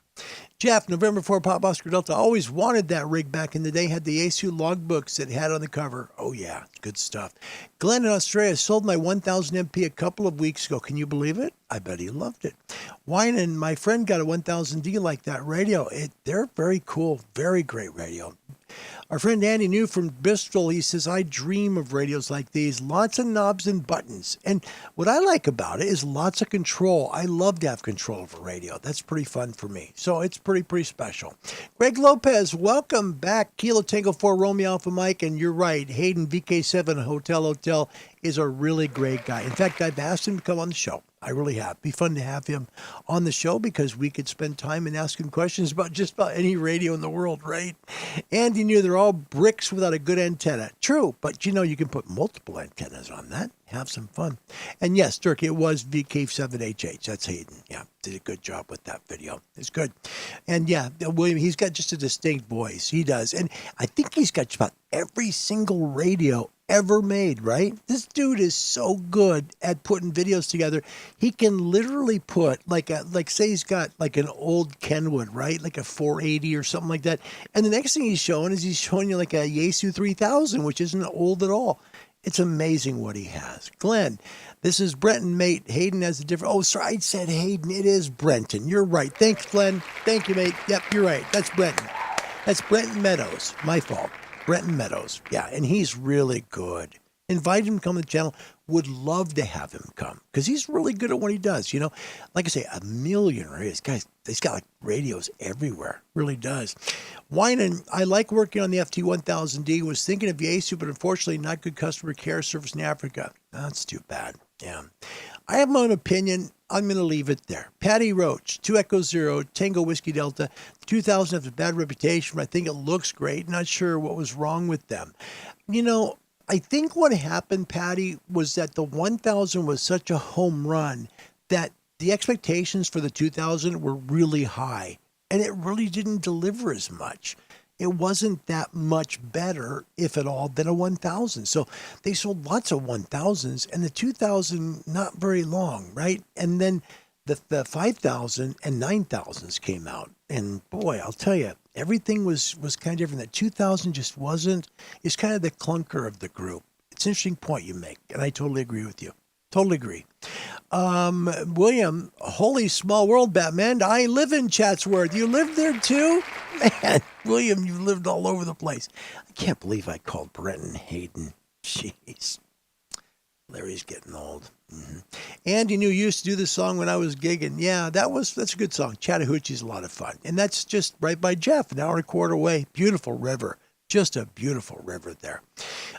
Jeff, November 4, Pop Oscar Delta. Always wanted that rig back in the day. Had the Yaesu logbooks it had on the cover. Oh, yeah. Good stuff. Glenn in Australia sold my 1000 MP a couple of weeks ago. Can you believe it? I bet he loved it. Wine and my friend got a 1000D like that radio. They're very cool. Very great radio. Our friend Andy New from Bristol, he says, I dream of radios like these. Lots of knobs and buttons. And what I like about it is lots of control. I love to have control of a radio. That's pretty fun for me. So it's pretty special. Greg Lopez, welcome back. Kilo Tango 4 Romeo Alpha Mike. And you're right, Hayden VK7 Hotel is a really great guy. In fact, I've asked him to come on the show. I really have. It'd be fun to have him on the show because we could spend time and ask him questions about just about any radio in the world, right? And he knew they're all bricks without a good antenna. True, but you can put multiple antennas on that. Have some fun. And yes, Dirk, it was VK7HH. That's Hayden. Yeah, did a good job with that video. It's good. And yeah, William, he's got just a distinct voice. He does. And I think he's got just about every single radio ever made, right? This dude is so good at putting videos together. He can literally put say he's got like an old Kenwood, right? Like a 480 or something like that. And the next thing he's showing you like a Yaesu 3000, which isn't old at all. It's amazing what he has. Glenn, this is Brenton, mate. Hayden has a different... Oh, sorry, I said Hayden. It is Brenton. You're right. Thanks, Glenn. Thank you, mate. Yep, you're right. That's Brenton. That's Brenton Meadows. My fault. Brenton Meadows. Yeah, and he's really good. Invite him to come to the channel. Would love to have him come because he's really good at what he does. Like I say, a million radios. Guys, he's got like radios everywhere. Really does. Winan, I like working on the FT1000D. Was thinking of Yaesu, but unfortunately not good customer care service in Africa. That's too bad. Yeah. I have my own opinion. I'm going to leave it there. Patty Roach, 2 Echo Zero, Tango Whiskey Delta. 2000 has a bad reputation, but I think it looks great. Not sure what was wrong with them. I think what happened, Patty, was that the 1000 was such a home run that the expectations for the 2000 were really high, and it really didn't deliver as much. It wasn't that much better, if at all, than a 1000. So they sold lots of 1000s, and the 2000 not very long, right? And then the 5000 and 9000s came out, and boy, I'll tell you, everything was kind of different. That 2000 just wasn't. It's kind of the clunker of the group. It's an interesting point you make, and I totally agree with you. Totally agree. William, holy small world, Batman. I live in Chatsworth. You live there too? Man, William, you lived all over the place. I can't believe I called Brenton Hayden. Jeez. Larry's getting old. Mm-hmm. Andy knew you used to do this song when I was gigging. Yeah, that's a good song. Chattahoochee's a lot of fun. And that's just right by Jeff, an hour and a quarter away. Beautiful river. Just a beautiful river there.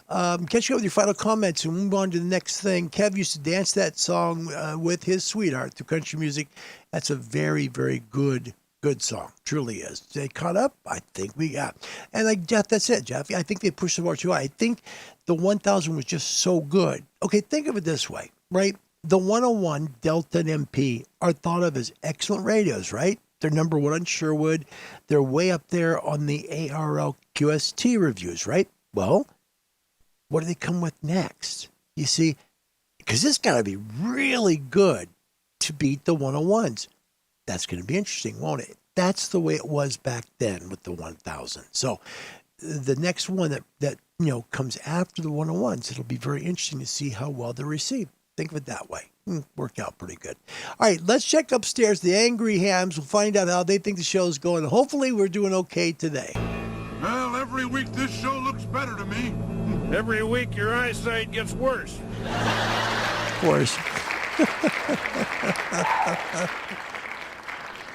Catch you up with your final comments and move on to the next thing. Kev used to dance that song with his sweetheart through country music. That's a very, very good song. Truly is. They caught up? I think we got. And like Jeff, that's it, Jeff. I think they pushed the bar too high. I think the 1000 was just so good. Okay, think of it this way, right? The 101, Delta, and MP are thought of as excellent radios, right? They're number one on Sherwood. They're way up there on the ARL QST reviews, right? Well, what do they come with next? You see, because it's got to be really good to beat the 101s. That's going to be interesting, won't it? That's the way it was back then with the 1000. So the next one that comes after the 101s, it'll be very interesting to see how well they're received. Think of it that way. Worked out pretty good. All right, let's check upstairs. The Angry Hams. We'll find out how they think the show's going. Hopefully, we're doing okay today.
Well, every week this show looks better to me.
Every week your eyesight gets worse.
Of course.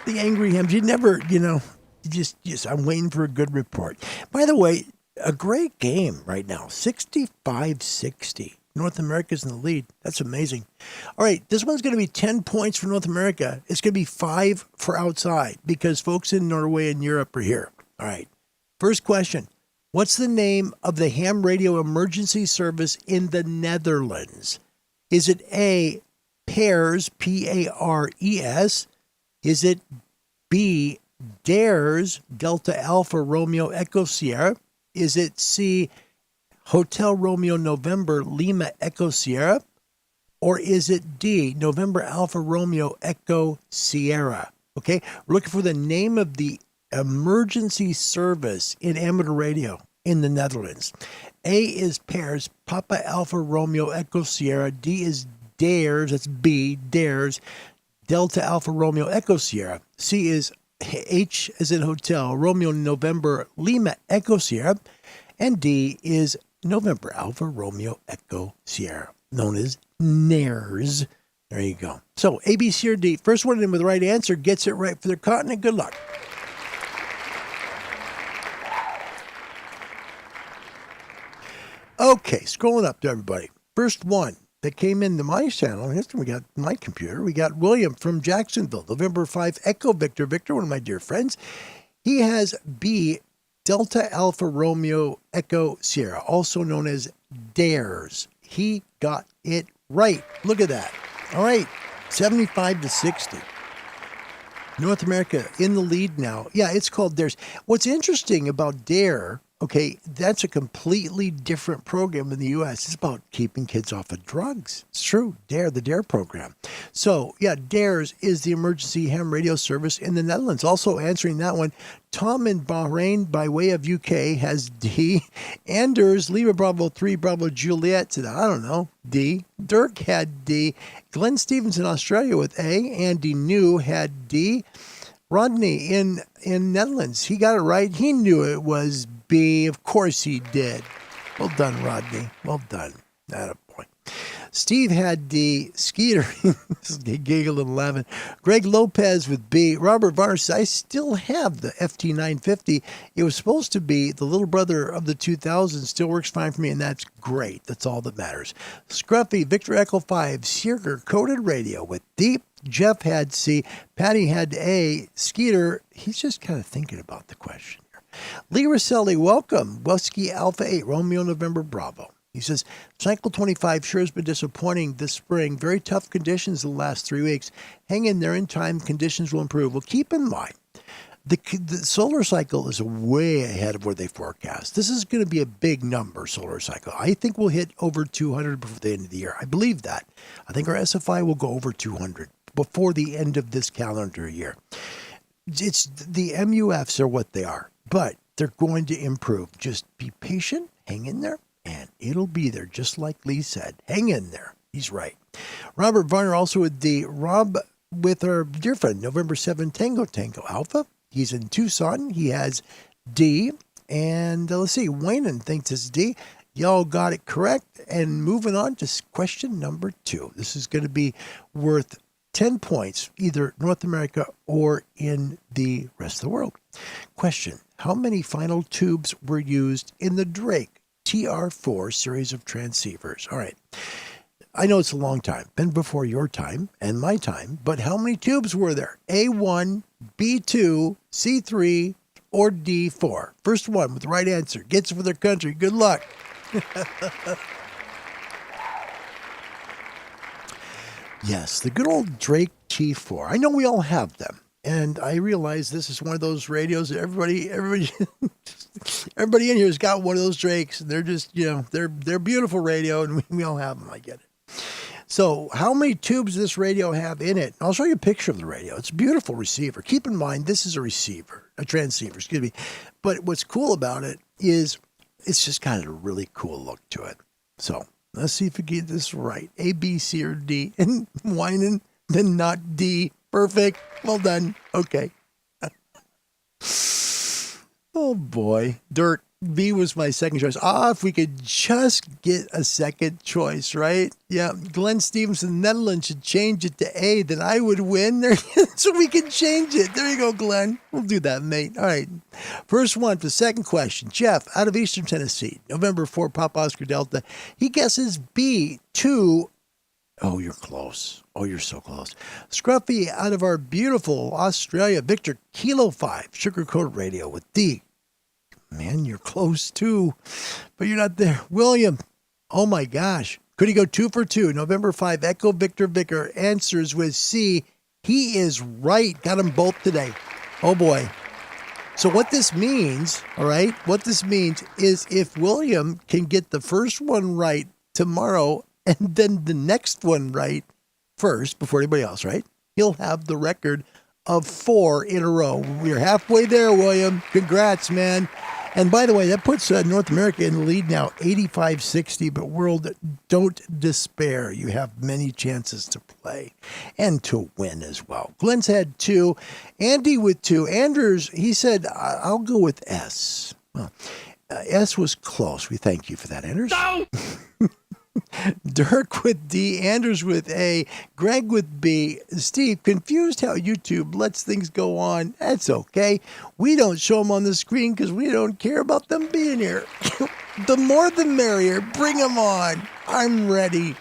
The Angry Hams. You never, just I'm waiting for a good report. By the way, a great game right now. 65-60. North America's in the lead. That's amazing. All right, this one's going to be 10 points for North America. It's going to be 5 for outside because folks in Norway and Europe are here. All right, first question. What's the name of the ham radio emergency service in the Netherlands? Is it A, PARES, P-A-R-E-S? Is it B, DARES, Delta Alpha Romeo Echo Sierra? Is it C, Hotel Romeo November Lima Echo Sierra? Or is it D, November Alpha Romeo Echo Sierra? Okay, we're looking for the name of the emergency service in amateur radio in the Netherlands. A is PARES, Papa Alpha Romeo Echo Sierra. D is DARES, that's B, DARES, Delta Alpha Romeo Echo Sierra. C is H as in Hotel, Romeo November Lima Echo Sierra. And D is November Alpha Romeo Echo Sierra, known as NARES. There you go. So A, B, C, or D. First one in with the right answer gets it right for their continent. Good luck. Okay, scrolling up to everybody. First one that came into my channel, we got my computer. We got William from Jacksonville, November 5 Echo Victor. Victor, one of my dear friends. He has B, Delta Alpha Romeo Echo Sierra, also known as DARES. He got it right. Look at that. All right, 75-60. North America in the lead now. Yeah, it's called DARES. What's interesting about DARE, okay, that's a completely different program in the U.S. It's about keeping kids off of drugs. It's true. DARE, the DARE program. So, yeah, DARES is the emergency ham radio service in the Netherlands. Also answering that one, Tom in Bahrain by way of UK has D. Anders, Lima Bravo 3, Bravo Juliet said, I don't know, D. Dirk had D. Glenn Stevens in Australia with A. Andy New had D. Rodney in Netherlands, he got it right. He knew it was B. Of course he did. Well done, Rodney. Well done. Atta boy. Steve had D. Skeeter, giggled and laughing. Greg Lopez with B. Robert Varner says, I still have the FT950. It was supposed to be the little brother of the 2000. Still works fine for me, and that's great. That's all that matters. Scruffy, Victor Echo 5, Searger, Coded Radio with D. Jeff had C. Patty had A. Skeeter, he's just kind of thinking about the question here. Lee Rosselli, welcome. Whiskey Alpha 8, Romeo November Bravo. He says, Cycle 25 sure has been disappointing this spring. Very tough conditions the last 3 weeks. Hang in there. In time, conditions will improve. Well, keep in mind, the solar cycle is way ahead of where they forecast. This is going to be a big number, solar cycle. I think we'll hit over 200 before the end of the year. I believe that. I think our SFI will go over 200 before the end of this calendar year. It's the MUFs are what they are, but they're going to improve. Just be patient, hang in there, and it'll be there, just like Lee said. Hang in there. He's right. Robert Varner also with the Rob with our dear friend, November 7 Tango Alpha. He's in Tucson. He has D. And let's see, Waynon thinks it's D. Y'all got it correct. And moving on to question number 2. This is going to be worth 10 points, either North America or in the rest of the world. Question, how many final tubes were used in the Drake TR4 series of transceivers? All right. I know it's a long time, been before your time and my time, but how many tubes were there? A1, B2, C3, or D4? First one with the right answer gets it for their country. Good luck. Yes, the good old Drake T4. I know we all have them. And I realize this is one of those radios that everybody in here has got one of those Drakes. They're just, they're beautiful radio, and we all have them. I get it. So how many tubes does this radio have in it? I'll show you a picture of the radio. It's a beautiful receiver. Keep in mind, this is a transceiver, excuse me. But what's cool about it is it's just got a really cool look to it. So let's see if we get this right. A, B, C, or D. And whining, then not D. Perfect. Well done. Okay. Oh, boy. Dirt. B was my second choice. If we could just get a second choice, right? Yeah. Glenn Stevenson, Netherlands should change it to A, then I would win. There, so we can change it. There you go, Glenn. We'll do that, mate. All right. First one for the second question. Jeff, out of Eastern Tennessee, November 4, Papa Oscar Delta. He guesses B, 2. Oh, you're close. Oh, you're so close. Scruffy, out of our beautiful Australia, Victor, Kilo 5, Sugar Coated Radio with D. Man, you're close too, but you're not there. William, oh my gosh. Could he go 2 for 2? November 5, Echo Victor Vicar answers with C. He is right. Got them both today. Oh boy. So what this means, all right, what this means is if William can get the first one right tomorrow and then the next one right first before anybody else, right? He'll have the record of 4 in a row. We're halfway there, William. Congrats, man. And by the way, that puts North America in the lead now, 85-60, but world, don't despair. You have many chances to play and to win as well. Glenn's had 2. Andy with 2. Anders, he said, I'll go with S. Well, S was close. We thank you for that, Anders. No! Dirk with D, Anders with A, Greg with B. Steve, confused how YouTube lets things go on. That's okay. We don't show them on the screen because we don't care about them being here. The more the merrier. Bring them on. I'm ready.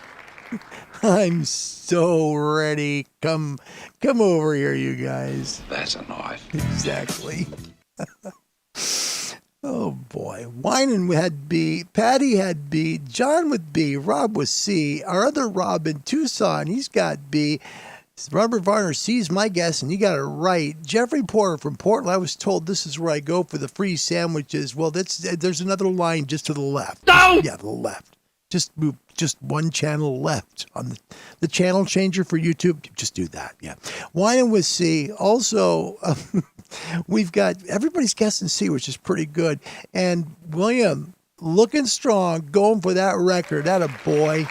I'm so ready. Come over here, you guys.
That's a knife.
Exactly. Oh, boy. Winan had B. Patty had B. John with B. Rob with C. Our other Rob in Tucson, he's got B. Robert Varner C's my guess, and you got it right. Jeffrey Porter from Portland, I was told this is where I go for the free sandwiches. Well, there's another line just to the left. No! Yeah, the left. Just move just one channel left on the channel changer for YouTube. Just do that. Yeah. Winan with C. Also, we've got everybody's guessing C, which is pretty good. And William, looking strong, going for that record. That a boy.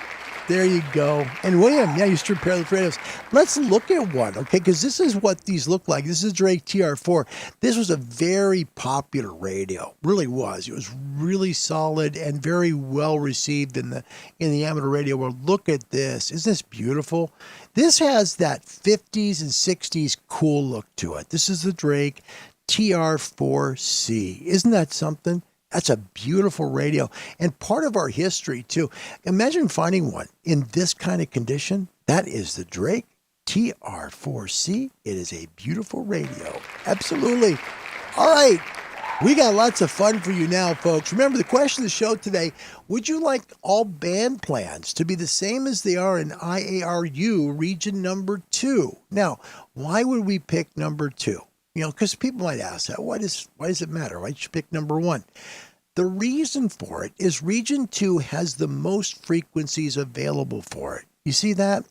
There you go. And William, yeah, you should pair the radios. Let's look at one, okay? Because this is what these look like. This is Drake TR4. This was a very popular radio. Really was. It was really solid and very well received in the amateur radio world. Look at this. Isn't this beautiful? This has that 50s and 60s cool look to it. This is the Drake TR4C. Isn't that something? That's a beautiful radio and part of our history, too. Imagine finding one in this kind of condition. That is the Drake TR4C. It is a beautiful radio. Absolutely. All right. We got lots of fun for you now, folks. Remember, the question of the show today, would you like all band plans to be the same as they are in IARU region number 2? Now, why would we pick number 2? Because people might ask that. Why does it matter? Why did you pick number 1? The reason for it is region 2 has the most frequencies available for it. You see that?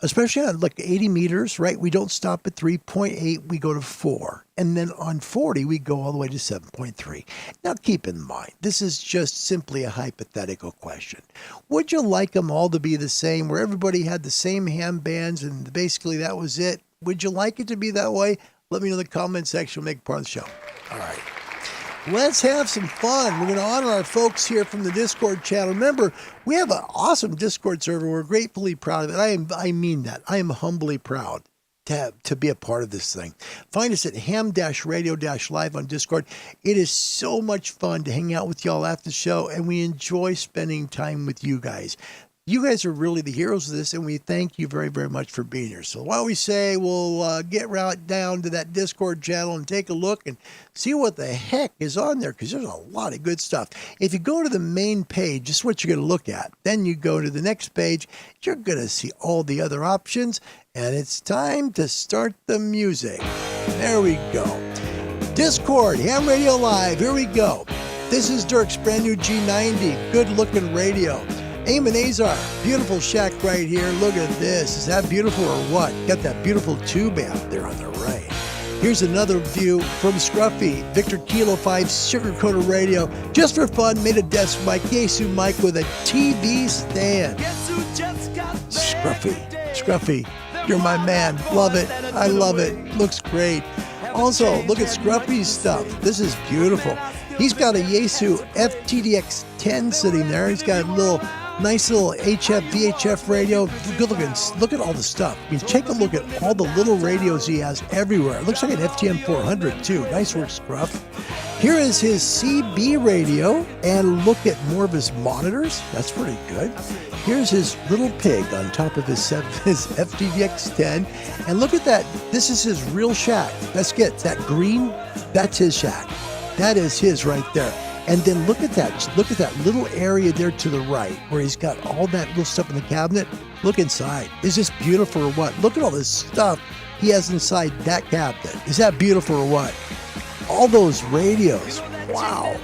Especially on 80 meters, right? We don't stop at 3.8, we go to 4. And then on 40, we go all the way to 7.3. Now keep in mind, this is just simply a hypothetical question. Would you like them all to be the same, where everybody had the same ham bands and basically that was it? Would you like it to be that way? Let me know in the comment section. We'll make it part of the show. All right. Let's have some fun. We're going to honor our folks here from the Discord channel. Remember, we have an awesome Discord server. We're gratefully proud of it. I mean that. I am humbly proud to be a part of this thing. Find us at ham-radio-live on Discord. It is so much fun to hang out with y'all after the show, and we enjoy spending time with you guys. You guys are really the heroes of this, and we thank you very, very much for being here. So why don't we say we'll get right down to that Discord channel and take a look and see what the heck is on there, because there's a lot of good stuff. If you go to the main page, just what you're going to look at. Then you go to the next page, you're going to see all the other options, and it's time to start the music. There we go. Discord, Ham Radio Live, here we go. This is Dirk's brand new G90, good-looking radio. Eamon Azar, beautiful shack right here. Look at this. Is that beautiful or what? Got that beautiful tube out there on the right. Here's another view from Scruffy, Victor Kilo 5 sugar-coated radio. Just for fun, made a desk mic, Yaesu mic with a TV stand. Scruffy, you're my man. Love it. I love it. Looks great. Also, look at Scruffy's stuff. This is beautiful. He's got a Yaesu FTDX 10 sitting there. He's got a nice little VHF radio. Good looking. Look at all the stuff. I mean, take a look at all the little radios he has everywhere. It looks like an FTM 400 too. Nice work, Scruff. Here is his CB radio, and look at more of his monitors. That's pretty good. Here's his little pig on top of his FTDX 10, and look at that. This is his real shack. Let's get that green. That's his shack. That is his right there. And then look at that. Look at that little area there to the right where he's got all that little stuff in the cabinet. Look inside. Is this beautiful or what? Look at all this stuff he has inside that cabinet. Is that beautiful or what? All those radios. Wow.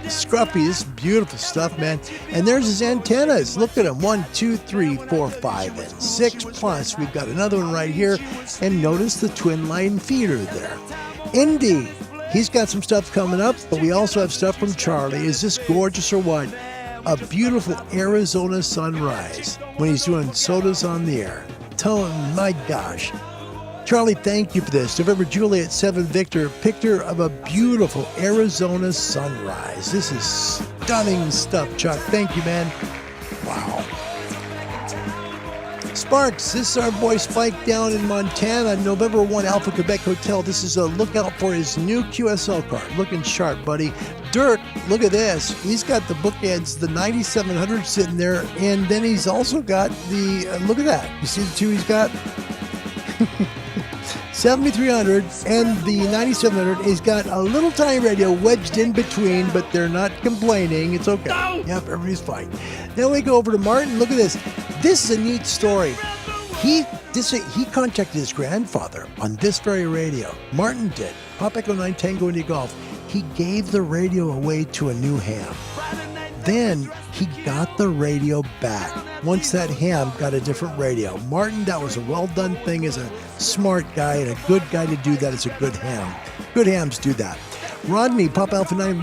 Scruffy, this is beautiful stuff, man. And there's his antennas. Look at them. 1, 2, 3, 4, 5, and 6. Plus, we've got another one right here. And notice the twin line feeder there. Indy. He's got some stuff coming up, but we also have stuff from Charlie. Is this gorgeous or what? A beautiful Arizona sunrise when he's doing sodas on the air. My gosh. Charlie, thank you for this. November Juliet 7 Victor, picture of a beautiful Arizona sunrise. This is stunning stuff, Chuck. Thank you, man. Wow. Sparks, this is our boy Spike down in Montana, November 1 Alpha Quebec Hotel. This is a lookout for his new QSL card. Looking sharp, buddy. Dirk, look at this. He's got the bookends, the 9700 sitting there, and then he's also got the, look at that. You see the two he's got? 7300 and the 9700. He's got a little tiny radio wedged in between, but they're not complaining. It's okay. No! Yep, everybody's fine. Then we go over to Martin. Look at this. This is a neat story. He contacted his grandfather on this very radio. Martin did. Pop Echo 9 Tango India Golf. He gave the radio away to a new ham. Then he got the radio back. Once that ham got a different radio. Martin, that was a well-done thing as a smart guy and a good guy to do that as a good ham. Good hams do that. Rodney, Pop Alpha 9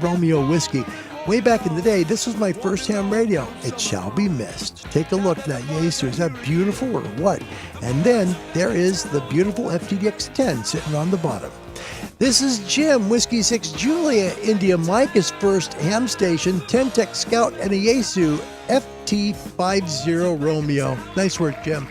Romeo Whiskey. Way back in the day, this was my first ham radio. It shall be missed. Take a look at that Yaesu. Is that beautiful or what? And then there is the beautiful FTDX 10 sitting on the bottom. This is Jim, Whiskey 6 Julia, India Mike, his first ham station, 10 Tech Scout, and a Yaesu FT50 Romeo. Nice work, Jim.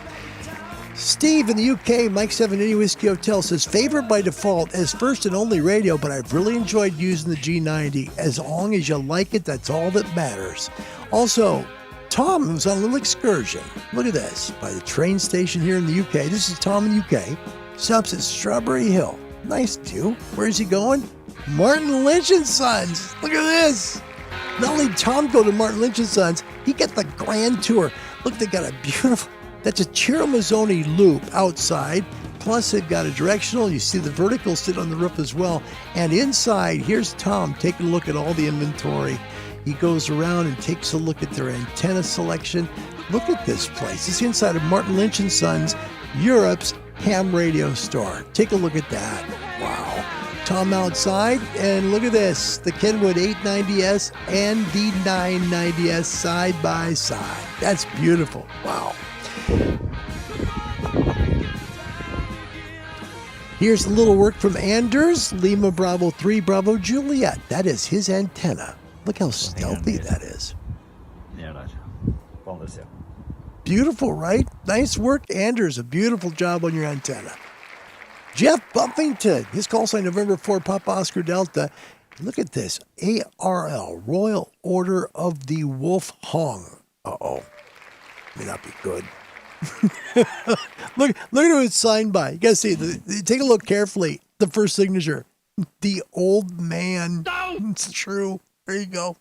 Steve in the UK, Mike 7 India Whiskey Hotel, says, favorite by default as first and only radio, but I've really enjoyed using the G90. As long as you like it, that's all that matters. Also, Tom was on a little excursion. Look at this, by the train station here in the UK. This is Tom in the UK. Stops at Strawberry Hill. Nice too. Where's he going? Martin Lynch and Sons. Look at this. Not only Tom go to Martin Lynch and Sons, he got the grand tour. Look, they got a beautiful, that's a Chiramazzoni loop outside. Plus, they've got a directional. You see the vertical sit on the roof as well. And inside, here's Tom taking a look at all the inventory. He goes around and takes a look at their antenna selection. Look at this place. It's inside of Martin Lynch and Sons, Europe's ham radio store. Take a look at that. Wow. Tom outside, and look at this. The Kenwood 890S and the 990S side by side. That's beautiful. Wow. Here's a little work from Anders, Lima Bravo 3 Bravo Juliet. That is his antenna. Look how stealthy that is. Beautiful, right? Nice work, Anders. A beautiful job on your antenna. Jeff Buffington, his call sign November 4 Papa Oscar Delta. Look at this. ARL, Royal Order of the Wolf Hong. Uh-oh. May not be good. look at who it's signed by. You guys see, take a look carefully. The first signature, the old man. No! It's true. There you go.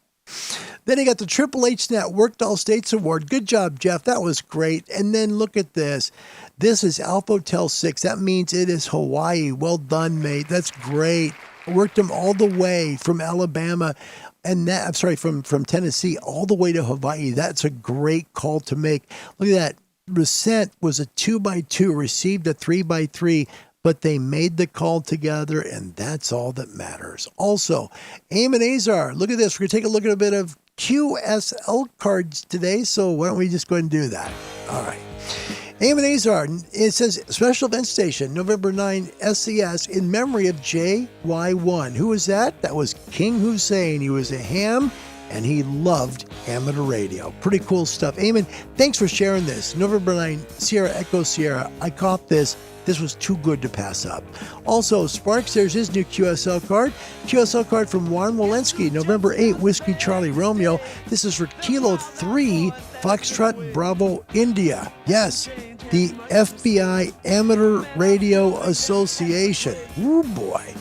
Then he got the Triple H Net Worked All States Award. Good job, Jeff. That was great. And then look at this. This is Alpha Hotel 6. That means it is Hawaii. Well done, mate. That's great. Worked him all the way from Alabama. And that, I'm sorry, from Tennessee all the way to Hawaii. That's a great call to make. Look at that. Resent was a 2x2, received a 3x3, but they made the call together, and that's all that matters. Also, Eamon Azar, look at this. We're going to take a look at a bit of QSL cards today, so why don't we just go ahead and do that? All right. Eamon Azar, it says Special Event Station, November 9, SES, in memory of JY1. Who was that? That was King Hussein. He was a ham, and he loved amateur radio. Pretty cool stuff. Eamon, thanks for sharing this. November 9, Sierra Echo Sierra. I caught this. This was too good to pass up. Also, Sparks, there's his new QSL card. QSL card from Juan Walensky, November 8, Whiskey Charlie Romeo. This is for Kilo 3, Foxtrot Bravo India. Yes, the FBI Amateur Radio Association. Ooh, boy.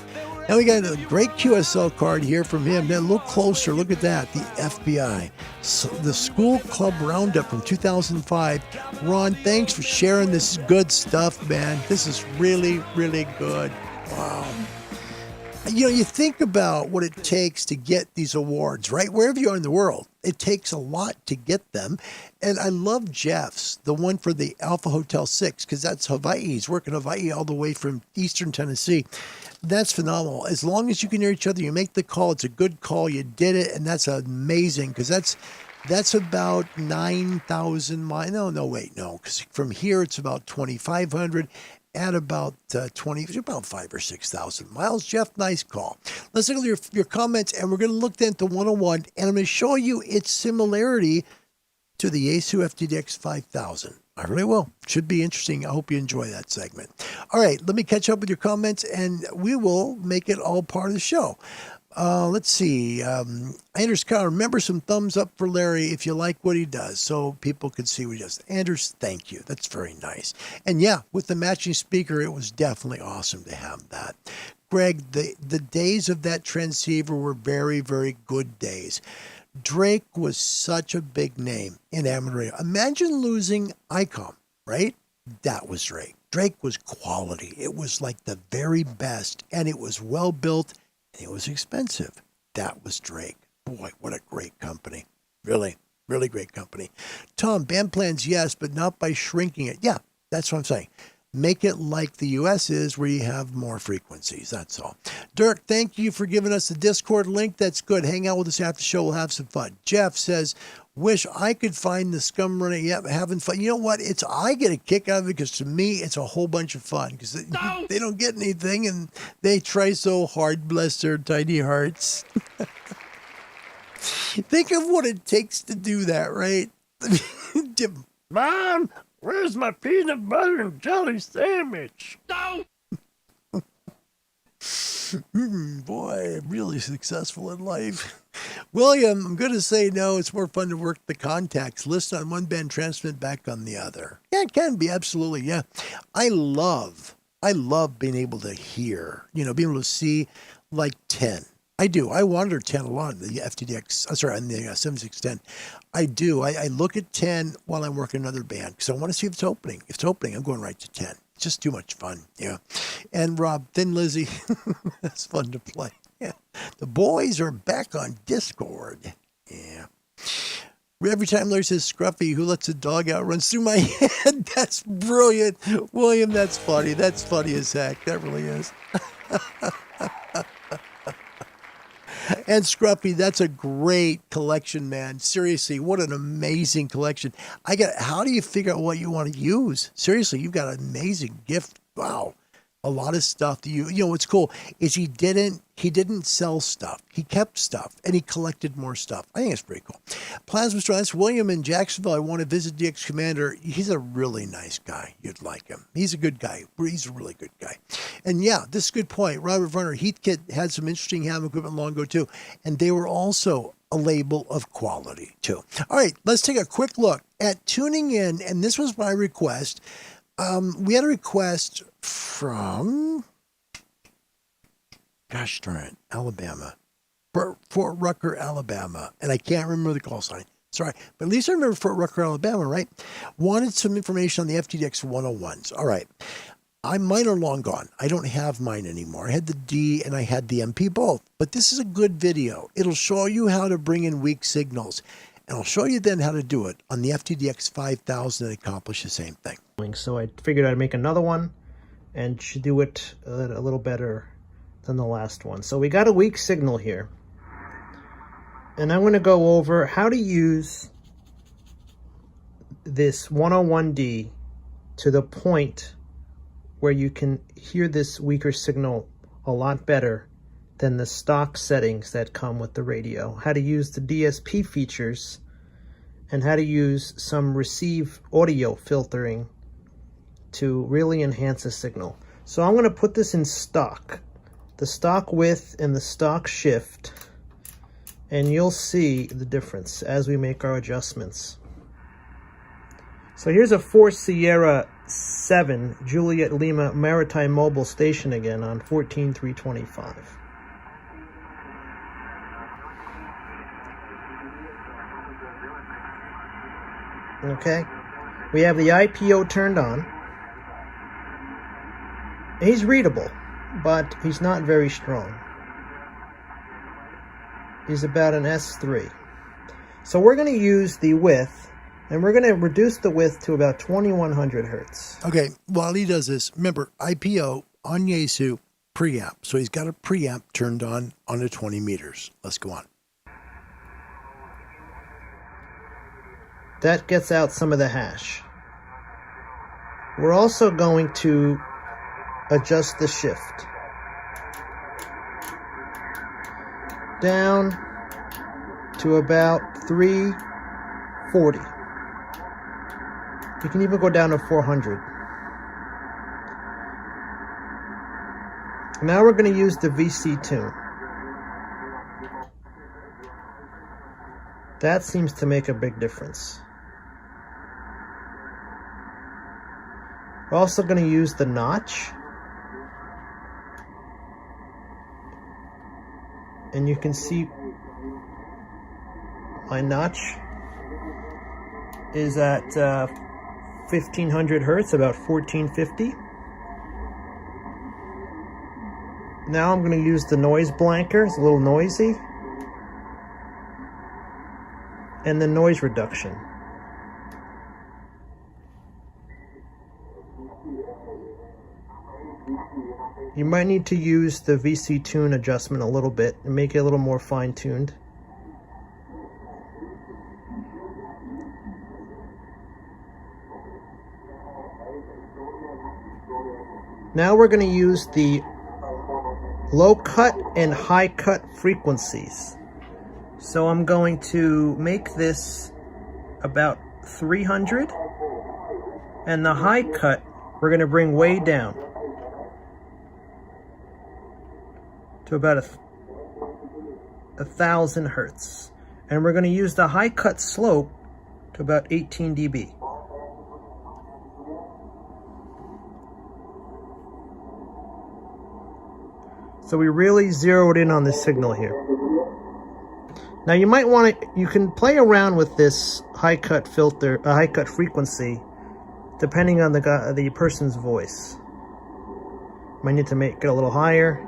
Now we got a great QSL card here from him. Now look closer. Look at that. The FBI. So the School Club Roundup from 2005. Ron, thanks for sharing this good stuff, man. This is really, really good. Wow. You know, you think about what it takes to get these awards, right? Wherever you are in the world, it takes a lot to get them. And I love Jeff's, the one for the Alpha Hotel 6, because that's Hawaii. He's working Hawaii all the way from eastern Tennessee. That's phenomenal. As long as you can hear each other, you make the call. It's a good call. You did it, and that's amazing, because that's about 9,000 miles. No, because from here it's about 2,500. At about about 5,000 or 6,000 miles. Jeff, nice call. Let's look at your comments, and we're going to look into 101, and I'm going to show you its similarity to the Yaesu FTDX 5000. I really will. Should be interesting. I hope you enjoy that segment. All right, let me catch up with your comments, and we will make it all part of the show. Let's see. Anders Carr, remember some thumbs up for Larry if you like what he does, so people can see what he does. Anders, thank you. That's very nice. And yeah, with the matching speaker, it was definitely awesome to have that. Greg, the days of that transceiver were very, very good days. Drake was such a big name in amateur radio. Imagine losing ICOM, right? That was Drake. Drake was quality. It was like the very best, and it was well built. It was expensive. That was Drake. Boy, what a great company. Really, really great company. Tom, band plans, yes, but not by shrinking it. Yeah, that's what I'm saying. Make it like the U.S. is, where you have more frequencies. That's all. Dirk, thank you for giving us the Discord link. That's good. Hang out with us after the show. We'll have some fun. Jeff says, wish I could find the scum running. Yep, having fun. You know what? I get a kick out of it, because to me, it's a whole bunch of fun, because they don't get anything, and they try so hard, bless their tiny hearts. Think of what it takes to do that, right?
Mom, where's my peanut butter and jelly sandwich? No!
Boy, really successful in life. William, I'm going to say no. It's more fun to work the contacts. Listen on one band, transmit back on the other. Yeah, it can be. Absolutely. Yeah. I love I love being able to hear, being able to see like 10. I do. I wander 10 a lot in the FTDX, on the 7610. I do. I look at 10 while I'm working another band because I want to see if it's opening. If it's opening, I'm going right to 10. It's just too much fun. Yeah. And Rob, Thin Lizzy, that's fun to play. Yeah. The boys are back on Discord. Yeah. Every time Larry says Scruffy, who lets a dog out, runs through my head. That's brilliant. William, that's funny. That's funny as heck. That really is. And Scruffy, that's a great collection, man. Seriously, what an amazing collection. How do you figure out what you want to use? Seriously, you've got an amazing gift. Wow. A lot of stuff that what's cool is he didn't sell stuff. He kept stuff and he collected more stuff. I think it's pretty cool. Plasma Straw, that's William in Jacksonville. I want to visit DX Commander. He's a really nice guy. You'd like him. He's a good guy. He's a really good guy. And yeah, this is a good point. Robert Verner, Heathkit had some interesting ham equipment long ago too. And they were also a label of quality too. All right, let's take a quick look at tuning in. And this was my request. We had a request from, gosh darn it, Alabama, Fort Rucker, Alabama, and I can't remember the call sign. Sorry, but at least I remember Fort Rucker, Alabama, right? Wanted some information on the FTDX 101's. All right, mine are long gone. I don't have mine anymore. I had the D and I had the MP both, but this is a good video. It'll show you how to bring in weak signals. And I'll show you then how to do it on the FTDX 5000 and accomplish the same thing.
So I figured I'd make another one and should do it a little better than the last one. So we got a weak signal here. And I'm going to go over how to use this 101D to the point where you can hear this weaker signal a lot better than the stock settings that come with the radio. How to use the DSP features and how to use some receive audio filtering to really enhance the signal. So I'm going to put this in stock, the stock width and the stock shift, and you'll see the difference as we make our adjustments. So here's a 4 Sierra 7 Juliet Lima Maritime Mobile Station again on 14325. Okay, we have the IPO turned on. He's readable, but he's not very strong. He's about an S3. So we're going to use the width, and we're going to reduce the width to about 2100 hertz.
Okay, while he does this, remember, IPO on Yaesu, preamp. So he's got a preamp turned on the 20 meters. Let's go on.
That gets out some of the hash. We're also going to adjust the shift down to about 340. You can even go down to 400. Now we're going to use the VC tune. That seems to make a big difference. We're also going to use the notch. And you can see my notch is at 1500 hertz, about 1450. Now I'm going to use the noise blanker. It's a little noisy. And the noise reduction. You might need to use the VC tune adjustment a little bit and make it a little more fine-tuned. Now we're going to use the low cut and high cut frequencies. So I'm going to make this about 300, and the high cut we're going to bring way down to about 1000 hertz. And we're going to use the high cut slope to about 18 dB. So we really zeroed in on the signal here. Now you might want to, you can play around with this high cut filter, high cut frequency, depending on the person's voice. Might need to make it a little higher.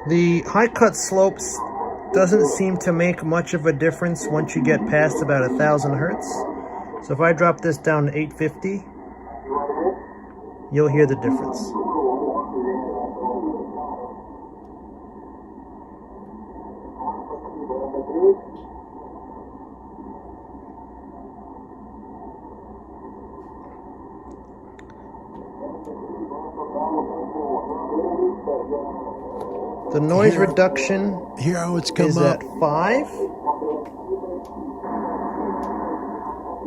The high cut slopes doesn't seem to make much of a difference once you get past about 1000 hertz. So if I drop this down to 850, you'll hear the difference. The noise reduction
Here how it's come
is
up.
at 5.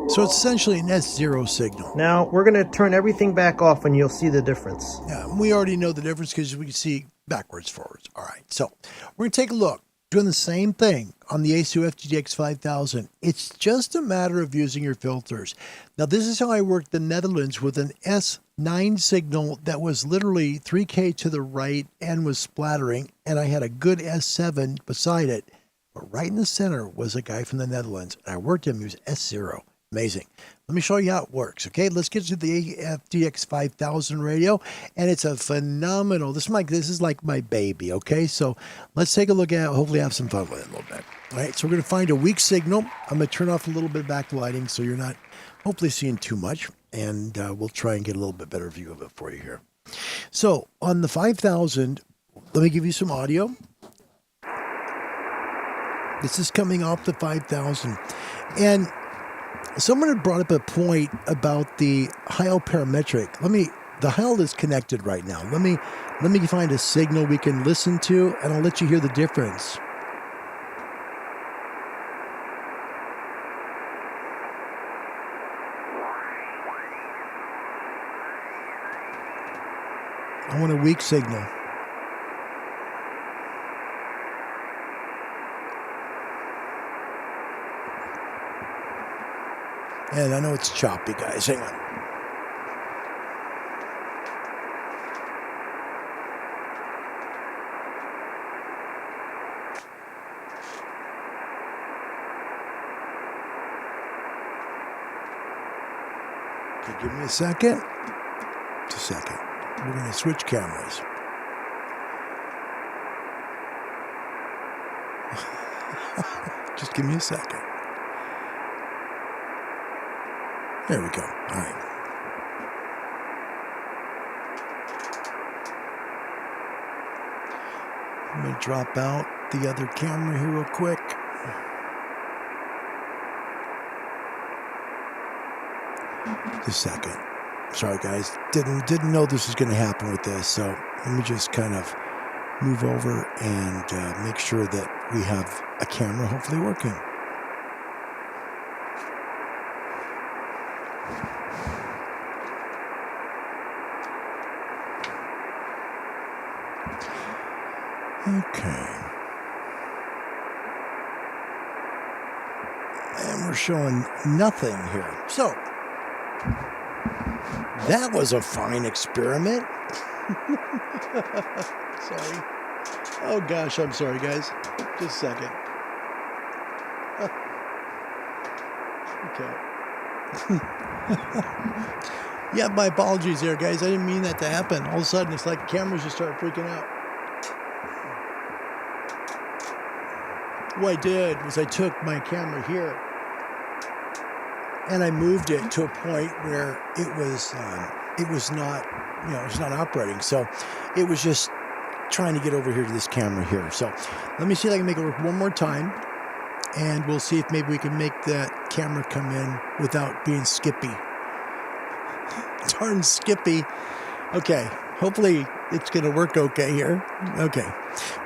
So it's essentially an S0 signal.
Now we're going to turn everything back off and you'll see the difference.
Yeah, we already know the difference because we can see backwards, forwards. All right, so we're going to take a look. Doing the same thing on the Yaesu FTDX 5000. It's just a matter of using your filters. Now, this is how I worked the Netherlands with an S9 signal that was literally 3K to the right and was splattering, and I had a good S7 beside it. But right in the center was a guy from the Netherlands, and I worked him. He was S0. Amazing. Let me show you how it works, okay? Let's get to the FTDX 5000 radio, and it's a phenomenal, this is like my baby, okay? So let's take a look at it, hopefully have some fun with it a little bit. All right, so we're going to find a weak signal. I'm going to turn off a little bit of backlighting so you're not hopefully seeing too much, and we'll try and get a little bit better view of it for you here. So on the 5000, let me give you some audio. This is coming off the 5000, and someone had brought up a point about the Heil parametric. The Heil is connected right now. Let me find a signal we can listen to, and I'll let you hear the difference. I want a weak signal. And I know it's choppy, guys. Hang on. Okay, give me a second. Just a second. We're going to switch cameras. Just give me a second. There we go. All right. I'm going to drop out the other camera here real quick. Just a second. Sorry, guys. Didn't know this was going to happen with this, so let me just kind of move over and make sure that we have a camera hopefully working. Okay. And we're showing nothing here. So, that was a fine experiment. Sorry. Oh gosh, I'm sorry, guys. Just a second. Okay. Yeah, my apologies there, guys. I didn't mean that to happen. All of a sudden, it's like cameras just start freaking out. What I did was I took my camera here and I moved it to a point where it was not, it's not operating. So it was just trying to get over here to this camera here. So let me see if I can make it work one more time, and we'll see if maybe we can make that camera come in without being skippy. Darn skippy. Okay, hopefully it's going to work okay here. Okay,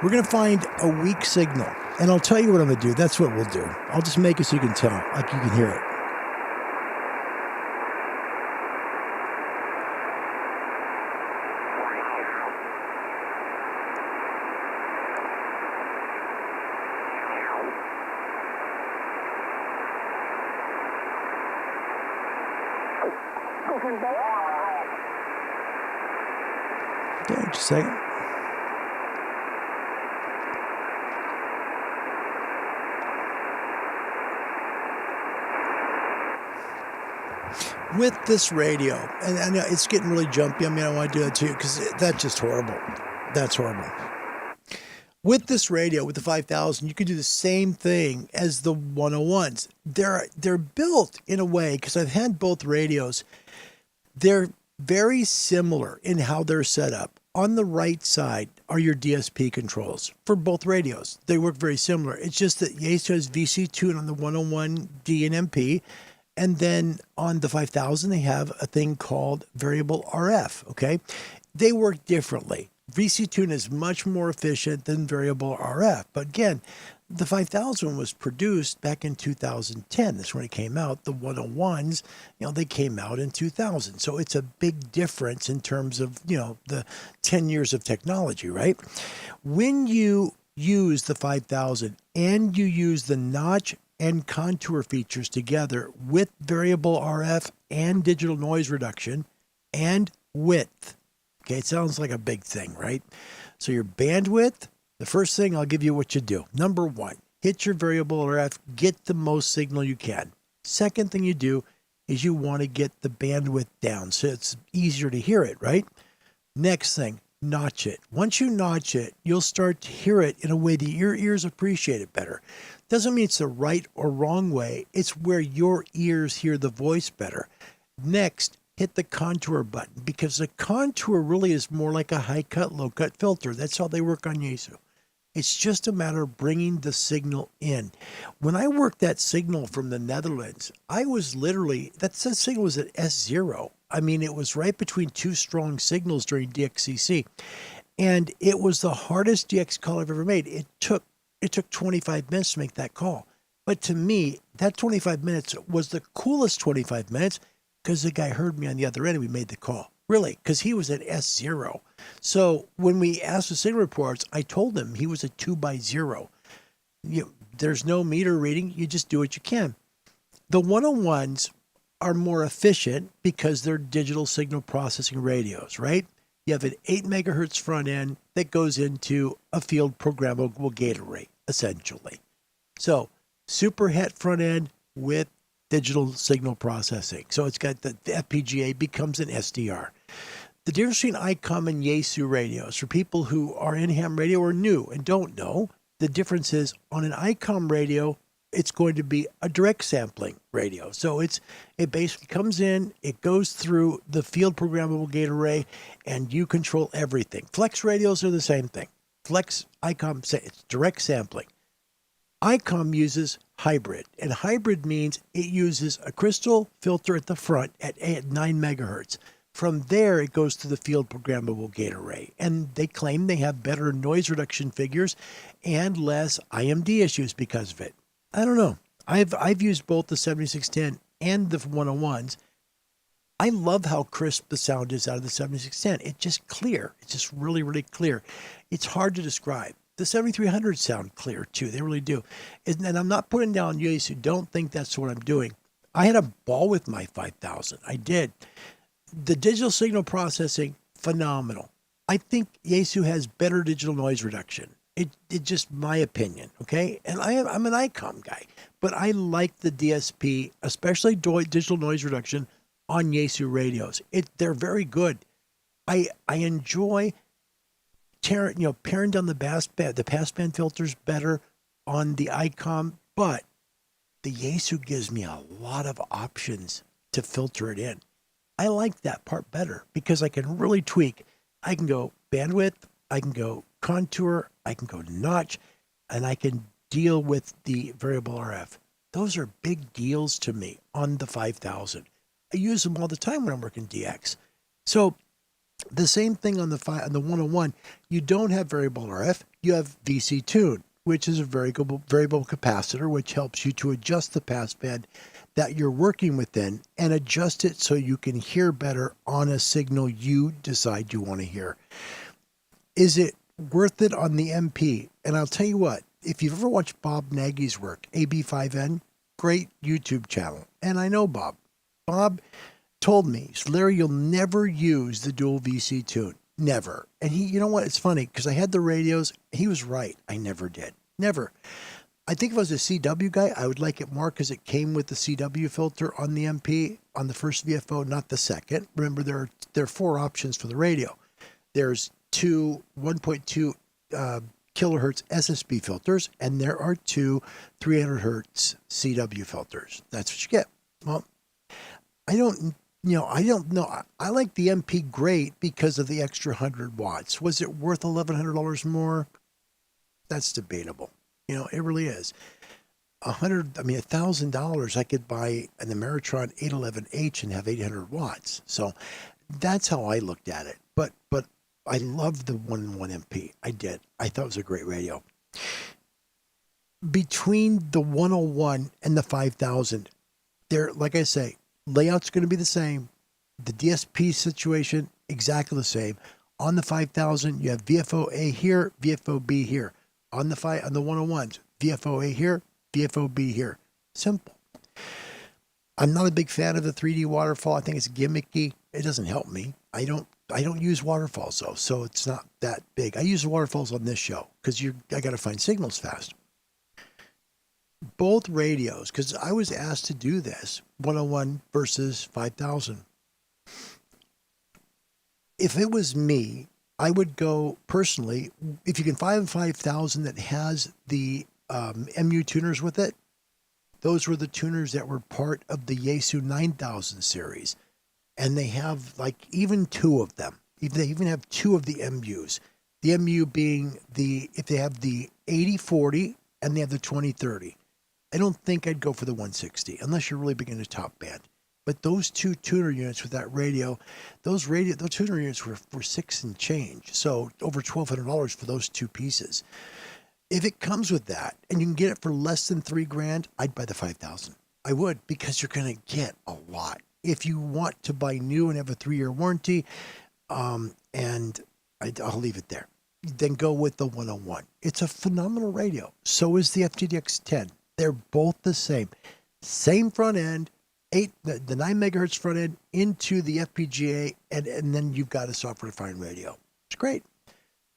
we're going to find a weak signal, and I'll tell you what I'm going to do. That's what we'll do. I'll just make it so you can tell, like you can hear it. Okay, just a second. With this radio, and I know it's getting really jumpy. I mean, I want to do that too because that's just horrible. That's horrible. With this radio, with the 5000, you can do the same thing as the 101's. They're built in a way, because I've had both radios. They're very similar in how they're set up. On the right side are your DSP controls for both radios. They work very similar. It's just that Yaesu has VC tune on the 101D and MP. And then on the 5000, they have a thing called variable RF, okay? They work differently. VC tune is much more efficient than variable RF. But again, the 5000 was produced back in 2010. That's when it came out. The 101's, they came out in 2000. So it's a big difference in terms of, the 10 years of technology, right? When you use the 5000 and you use the notch and contour features together with variable RF and digital noise reduction and width. Okay, it sounds like a big thing, right? So your bandwidth, the first thing I'll give you what you do. Number one, hit your variable RF, get the most signal you can. Second thing you do is you want to get the bandwidth down so it's easier to hear it, right? Next thing, notch it. Once you notch it, you'll start to hear it in a way that your ears appreciate it better. Doesn't mean it's the right or wrong way. It's where your ears hear the voice better. Next, hit the contour button, because the contour really is more like a high cut, low cut filter. That's how they work on Yaesu. It's just a matter of bringing the signal in. When I worked that signal from the Netherlands, I was literally, that signal was at S0. I mean, it was right between two strong signals during DXCC. And it was the hardest DX call I've ever made. It took 25 minutes to make that call. But to me, that 25 minutes was the coolest 25 minutes because the guy heard me on the other end and we made the call. Really, because he was at S0. So when we asked the signal reports, I told him he was at 2x0. There's no meter reading. You just do what you can. The 101's are more efficient because they're digital signal processing radios, right? You have an 8 megahertz front end that goes into a field programmable gate array, essentially. So super het front end with digital signal processing. So it's got the FPGA becomes an SDR. The difference between ICOM and Yaesu radios, for people who are in ham radio or new and don't know, the difference is on an ICOM radio, it's going to be a direct sampling radio. So it basically comes in, it goes through the field programmable gate array, and you control everything. Flex radios are the same thing. Flex, ICOM, it's direct sampling. ICOM uses hybrid, and hybrid means it uses a crystal filter at the front at 9 megahertz. From there, it goes to the field programmable gate array, and they claim they have better noise reduction figures and less IMD issues because of it. I don't know. I've used both the 7610 and the 101's. I love how crisp the sound is out of the 7610. It's just clear. It's just really, really clear. It's hard to describe. The 7300s sound clear too. They really do. And I'm not putting down Yaesu. Don't think that's what I'm doing. I had a ball with my 5000. I did. The digital signal processing, phenomenal. I think Yaesu has better digital noise reduction. It's just my opinion, okay? And I'm an ICOM guy, but I like the DSP, especially digital noise reduction on Yaesu radios. They're very good. I enjoy paring down the passband filters better on the ICOM, but the Yaesu gives me a lot of options to filter it in. I like that part better because I can really tweak. I can go bandwidth, I can go contour, I can go notch, and I can deal with the variable RF. Those are big deals to me on the 5000. I use them all the time when I'm working DX. So the same thing on the 101, you don't have variable RF, you have VC tune, which is a variable capacitor, which helps you to adjust the passband that you're working within and adjust it so you can hear better on a signal you decide you want to hear. Is it worth it on the MP? And I'll tell you what, if you've ever watched Bob Nagy's work, AB5N, great YouTube channel. And I know Bob. Bob told me, Larry, you'll never use the dual VC tune. Never. And he, you know what? It's funny because I had the radios. He was right. I never did. Never. I think if I was a CW guy, I would like it more because it came with the CW filter on the MP on the first VFO, not the second. Remember, there are 4 options for the radio. There's 2 1.2 kilohertz SSB filters, and there are 2 300 hertz CW filters. That's what you get. Well, I don't know. I like the MP great because of the extra 100 watts. Was it worth $1,100 more? That's debatable. It really is. $1,000 I could buy an Ameritron 811H and have 800 watts. So that's how I looked at it. But I loved the 101 MP. I did. I thought it was a great radio. Between the 101 and the 5000, there, like I say, layout's going to be the same. The DSP situation, exactly the same. On the 5000, you have VFO-A here, VFO-B here. On the 101s, VFO-A here, VFO-B here. Simple. I'm not a big fan of the 3D waterfall. I think it's gimmicky. It doesn't help me. I don't use waterfalls though, so it's not that big. I use the waterfalls on this show because I got to find signals fast. Both radios, because I was asked to do this, 101 versus 5000. If it was me, I would go personally, if you can find 5000 that has the MU tuners with it, those were the tuners that were part of the Yaesu 9000 series. And they have even 2 of them. They even have 2 of the MUs. The MU being if they have the 8040 and they have the 2030. I don't think I'd go for the 160 unless you're really big into top band. But those 2 tuner units with that radio, those tuner units were $6 and change. So over $1,200 for those 2 pieces. If it comes with that and you can get it for less than $3,000, I'd buy the 5000. I would, because you're going to get a lot. If you want to buy new and have a 3-year warranty, and I'll leave it there. Then go with the 101. It's a phenomenal radio. So is the FTDX 10. They're both the same. Same front end. The 9 megahertz front end into the FPGA, and then you've got a software-defined radio. It's great.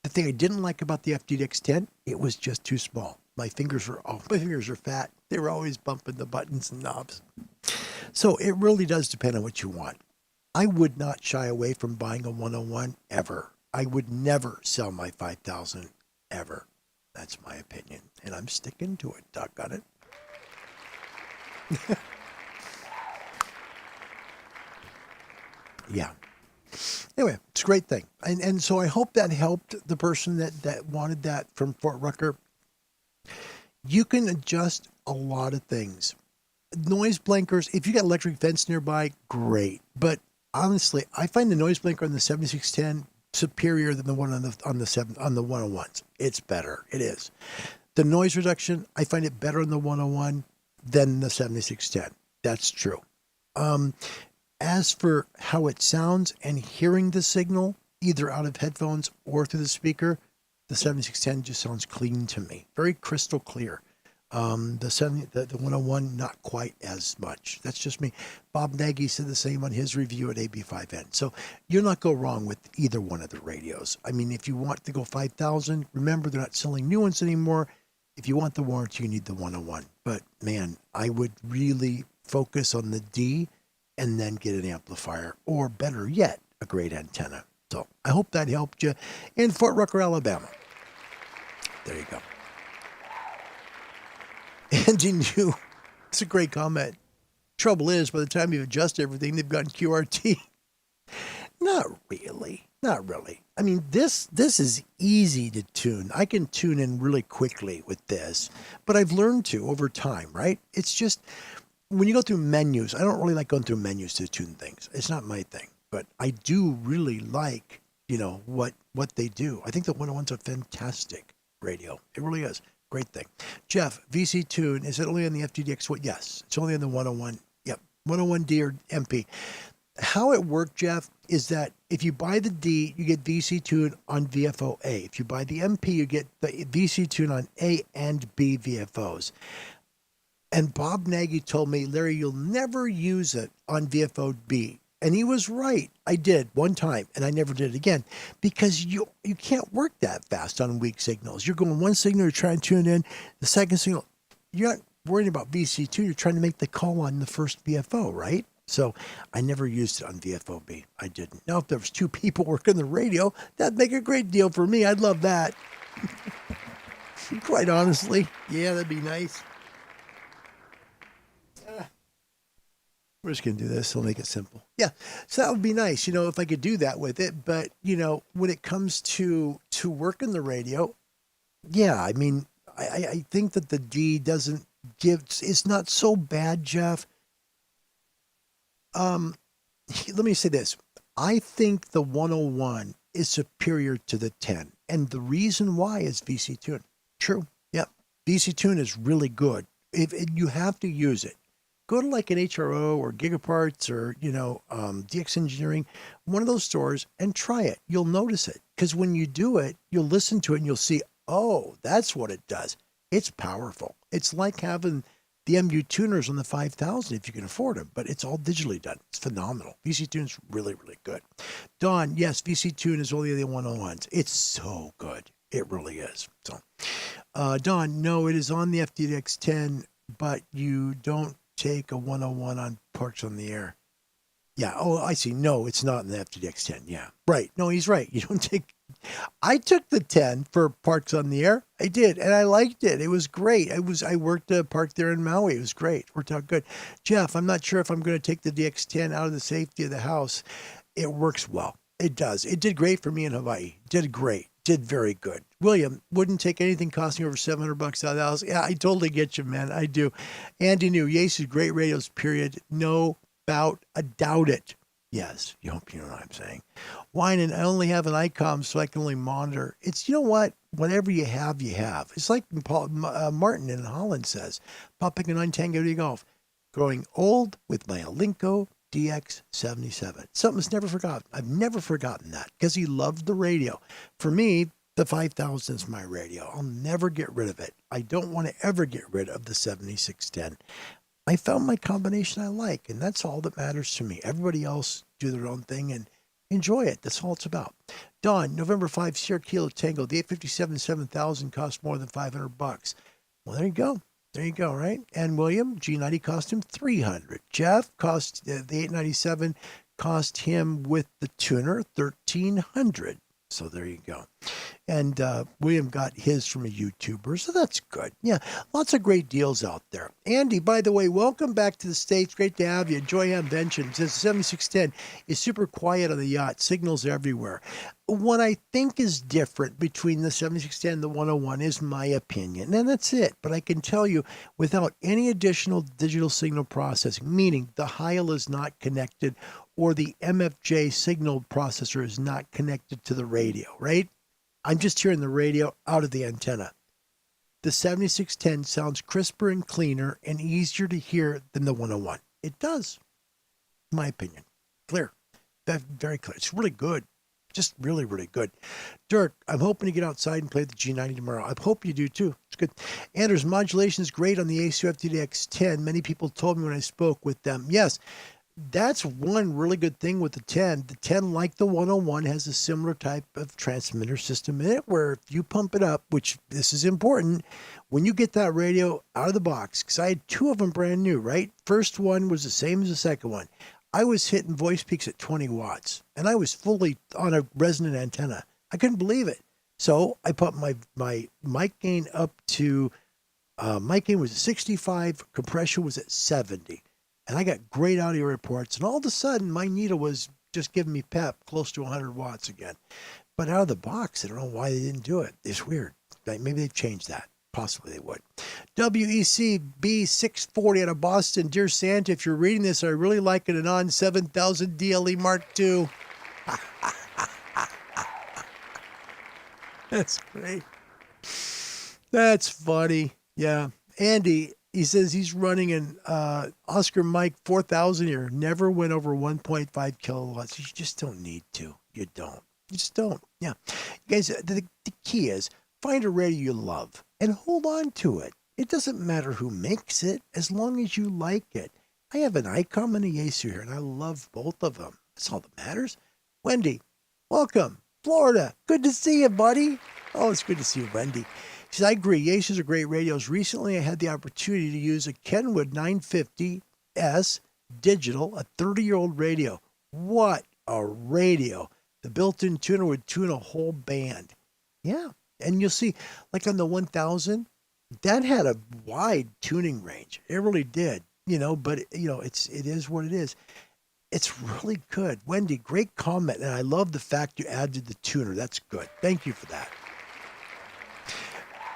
The thing I didn't like about the FTDX 10, it was just too small. My fingers are fat. They were always bumping the buttons and knobs. So it really does depend on what you want. I would not shy away from buying a 101 ever. I would never sell my 5000 ever. That's my opinion, and I'm sticking to it. Doggone it. Yeah. Anyway, it's a great thing. And so I hope that helped the person that wanted that from Fort Rucker. You can adjust a lot of things. Noise blankers, if you got electric fence nearby, great. But honestly, I find the noise blanker on the 7610 superior than the one on the 101s. It's better. It is. The noise reduction, I find it better on the 101 than the 7610. That's true. As for how it sounds and hearing the signal, either out of headphones or through the speaker, the 7610 just sounds clean to me. Very crystal clear. The 101, not quite as much. That's just me. Bob Nagy said the same on his review at AB5N. So you'll not go wrong with either one of the radios. I mean, if you want to go 5000, remember they're not selling new ones anymore. If you want the warranty, you need the 101. But man, I would really focus on the D and then get an amplifier, or better yet, a great antenna. So I hope that helped you in Fort Rucker, Alabama. There you go. Angie New, it's a great comment. Trouble is, by the time you adjust everything, they've gotten QRT. Not really. Not really. I mean, this is easy to tune. I can tune in really quickly with this, but I've learned to over time, right? It's just, when you go through menus, I don't really like going through menus to tune things. It's not my thing, but I do really like, what they do. I think the 101's a fantastic radio. It really is. Great thing. Jeff, VC tune, is it only on the FTDX? What? Yes, it's only on the 101. Yep, 101D or MP. How it worked, Jeff, is that if you buy the D, you get VC tune on VFO-A. If you buy the MP, you get the VC tune on A and B VFOs. And Bob Nagy told me, Larry, you'll never use it on VFO-B. And he was right. I did one time, and I never did it again because you can't work that fast on weak signals. You're going one signal, you're trying to tune in. The second signal, you're not worrying about VC2. You're trying to make the call on the first VFO, right? So I never used it on VFOB. I didn't. Now, if there was two people working the radio, that'd make a great deal for me. I'd love that. Quite honestly. Yeah, that'd be nice. We're just going to do this. We'll make it simple. Yeah. So that would be nice, if I could do that with it. But, when it comes to working the radio, yeah, I mean, I think that the D doesn't it's not so bad, Jeff. Let me say this. I think the 101 is superior to the 10. And the reason why is VC Tune. True. Yep. VC Tune is really good. You have to use it. Go to like an HRO or Gigaparts or, DX Engineering, one of those stores, and try it. You'll notice it. Because when you do it, you'll listen to it and you'll see, oh, that's what it does. It's powerful. It's like having the MU tuners on the 5000 if you can afford them, but it's all digitally done. It's phenomenal. VC Tune is really, really good. Don, yes, VC Tune is only the 101s. It's so good. It really is. So, Don, no, it is on the FTDX 10, but you don't take a 101 on Parks on the Air. Yeah. Oh, I see. No, it's not in the FTDX 10. Yeah. Right. No, he's right. You don't take. I took the 10 for Parks on the Air. I did, and I liked it. It was great. I worked a park there in Maui. It was great. Worked out good. Jeff, I'm not sure if I'm going to take the DX10 out of the safety of the house. It works well. It does. It did great for me in Hawaii. Did great. Did very good. William, wouldn't take anything costing over $700 out of the house. Yeah, I totally get you, man. I do. Andy knew Yaesu great radios, period. No doubt it. Yes, you hope you know what I'm saying. Whining, I only have an ICOM, so I can only monitor. It's, you know what? Whatever you have, you have. It's like Martin in Holland says, popping a 9 Tango D Golf. Growing old with my Alinco DX77. Something's never forgotten. I've never forgotten that because he loved the radio. For me, the 5000 is my radio. I'll never get rid of it. I don't want to ever get rid of the 7610. I found my combination I like, and that's all that matters to me. Everybody else do their own thing and enjoy it. That's all it's about. Don, November 5, Sierra Kilo Tango. The 857 7000 cost more than $500. Well, there you go. There you go, right? And William, G90 cost him $300. Jeff cost the 897 cost him with the tuner $1,300. So there you go. And William got his from a YouTuber, so that's good. Yeah, lots of great deals out there. Andy, by the way, welcome back to the States. Great to have you. Enjoy Hamvention. Says 7610 is super quiet on the yacht. Signals everywhere. What I think is different between the 7610 and the 101 is my opinion, and that's it. But I can tell you, without any additional digital signal processing, meaning the HIAL is not connected or the MFJ signal processor is not connected to the radio, right? I'm just hearing the radio out of the antenna. The 7610 sounds crisper and cleaner and easier to hear than the 101. It does, in my opinion. Clear. Very clear. It's really good. Just really, really good. Dirk, I'm hoping to get outside and play the G90 tomorrow. I hope you do too. It's good. Anders, modulation is great on the Yaesu FTDX 10. Many people told me when I spoke with them. Yes, that's one really good thing with the 10. The 10, like the 101, has a similar type of transmitter system in it where if you pump it up, which this is important, when you get that radio out of the box, because I had two of them brand new, right? First one was the same as the second one. I was hitting voice peaks at 20 watts, and I was fully on a resonant antenna. I couldn't believe it. So I put my mic gain up to, mic gain was at 65, compression was at 70. And I got great audio reports, and all of a sudden, my needle was just giving me pep, close to 100 watts again. But out of the box, I don't know why they didn't do it. It's weird. Maybe they've changed that. Possibly they would. WEC B640 out of Boston. Dear Santa, if you're reading this, I really like an Anon 7000 DLE Mark II. That's great. That's funny. Yeah. Andy, he says he's running an Oscar Mike 4000 here. Never went over 1.5 kilowatts. You just don't need to. You don't. You just don't. Yeah. You guys, the key is find a radio you love and hold on to it. It doesn't matter who makes it as long as you like it. I have an ICOM and a Yaesu here, and I love both of them. That's all that matters. Wendy, welcome. Florida, good to see you, buddy. Oh, it's good to see you, Wendy. She says, I agree. Yaesu's are great radios. Recently, I had the opportunity to use a Kenwood 950S digital, a 30-year-old radio. What a radio. The built-in tuner would tune a whole band. Yeah, and you'll see, like on the 1000, that had a wide tuning range. It really did, but it is what it is. It's really good. Wendy, great comment, and I love the fact you added the tuner. That's good. Thank you for that.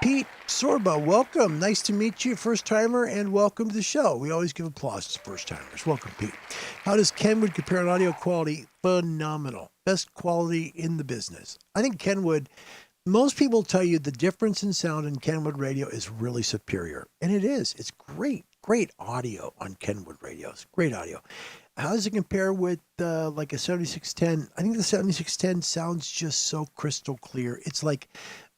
Pete Sorba, welcome. Nice to meet you, first-timer, and welcome to the show. We always give applause to first-timers. Welcome, Pete. How does Kenwood compare in audio quality? Phenomenal. Best quality in the business. I think Kenwood, most people tell you the difference in sound in Kenwood radio is really superior, and it is. It's great. Great audio on Kenwood radios. Great audio. How does it compare with like a 7610? I think the 7610 sounds just so crystal clear. It's like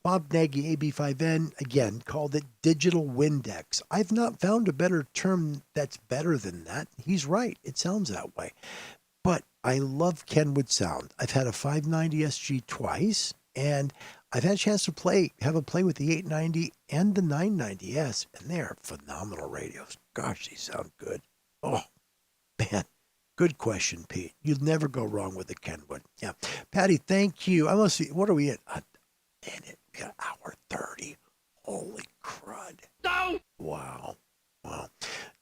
Bob Nagy, AB5N, again, called it digital Windex. I've not found a better term that's better than that. He's right. It sounds that way. But I love Kenwood sound. I've had a 590 SG twice, and I've had a chance to have a play with the 890 and the 990S, and they're phenomenal radios. Gosh, they sound good. Oh, man. Good question, Pete. You'd never go wrong with a Kenwood. Yeah. Patty, thank you. I must see, what are we at? A minute. We got hour 30. Holy crud. No! Wow.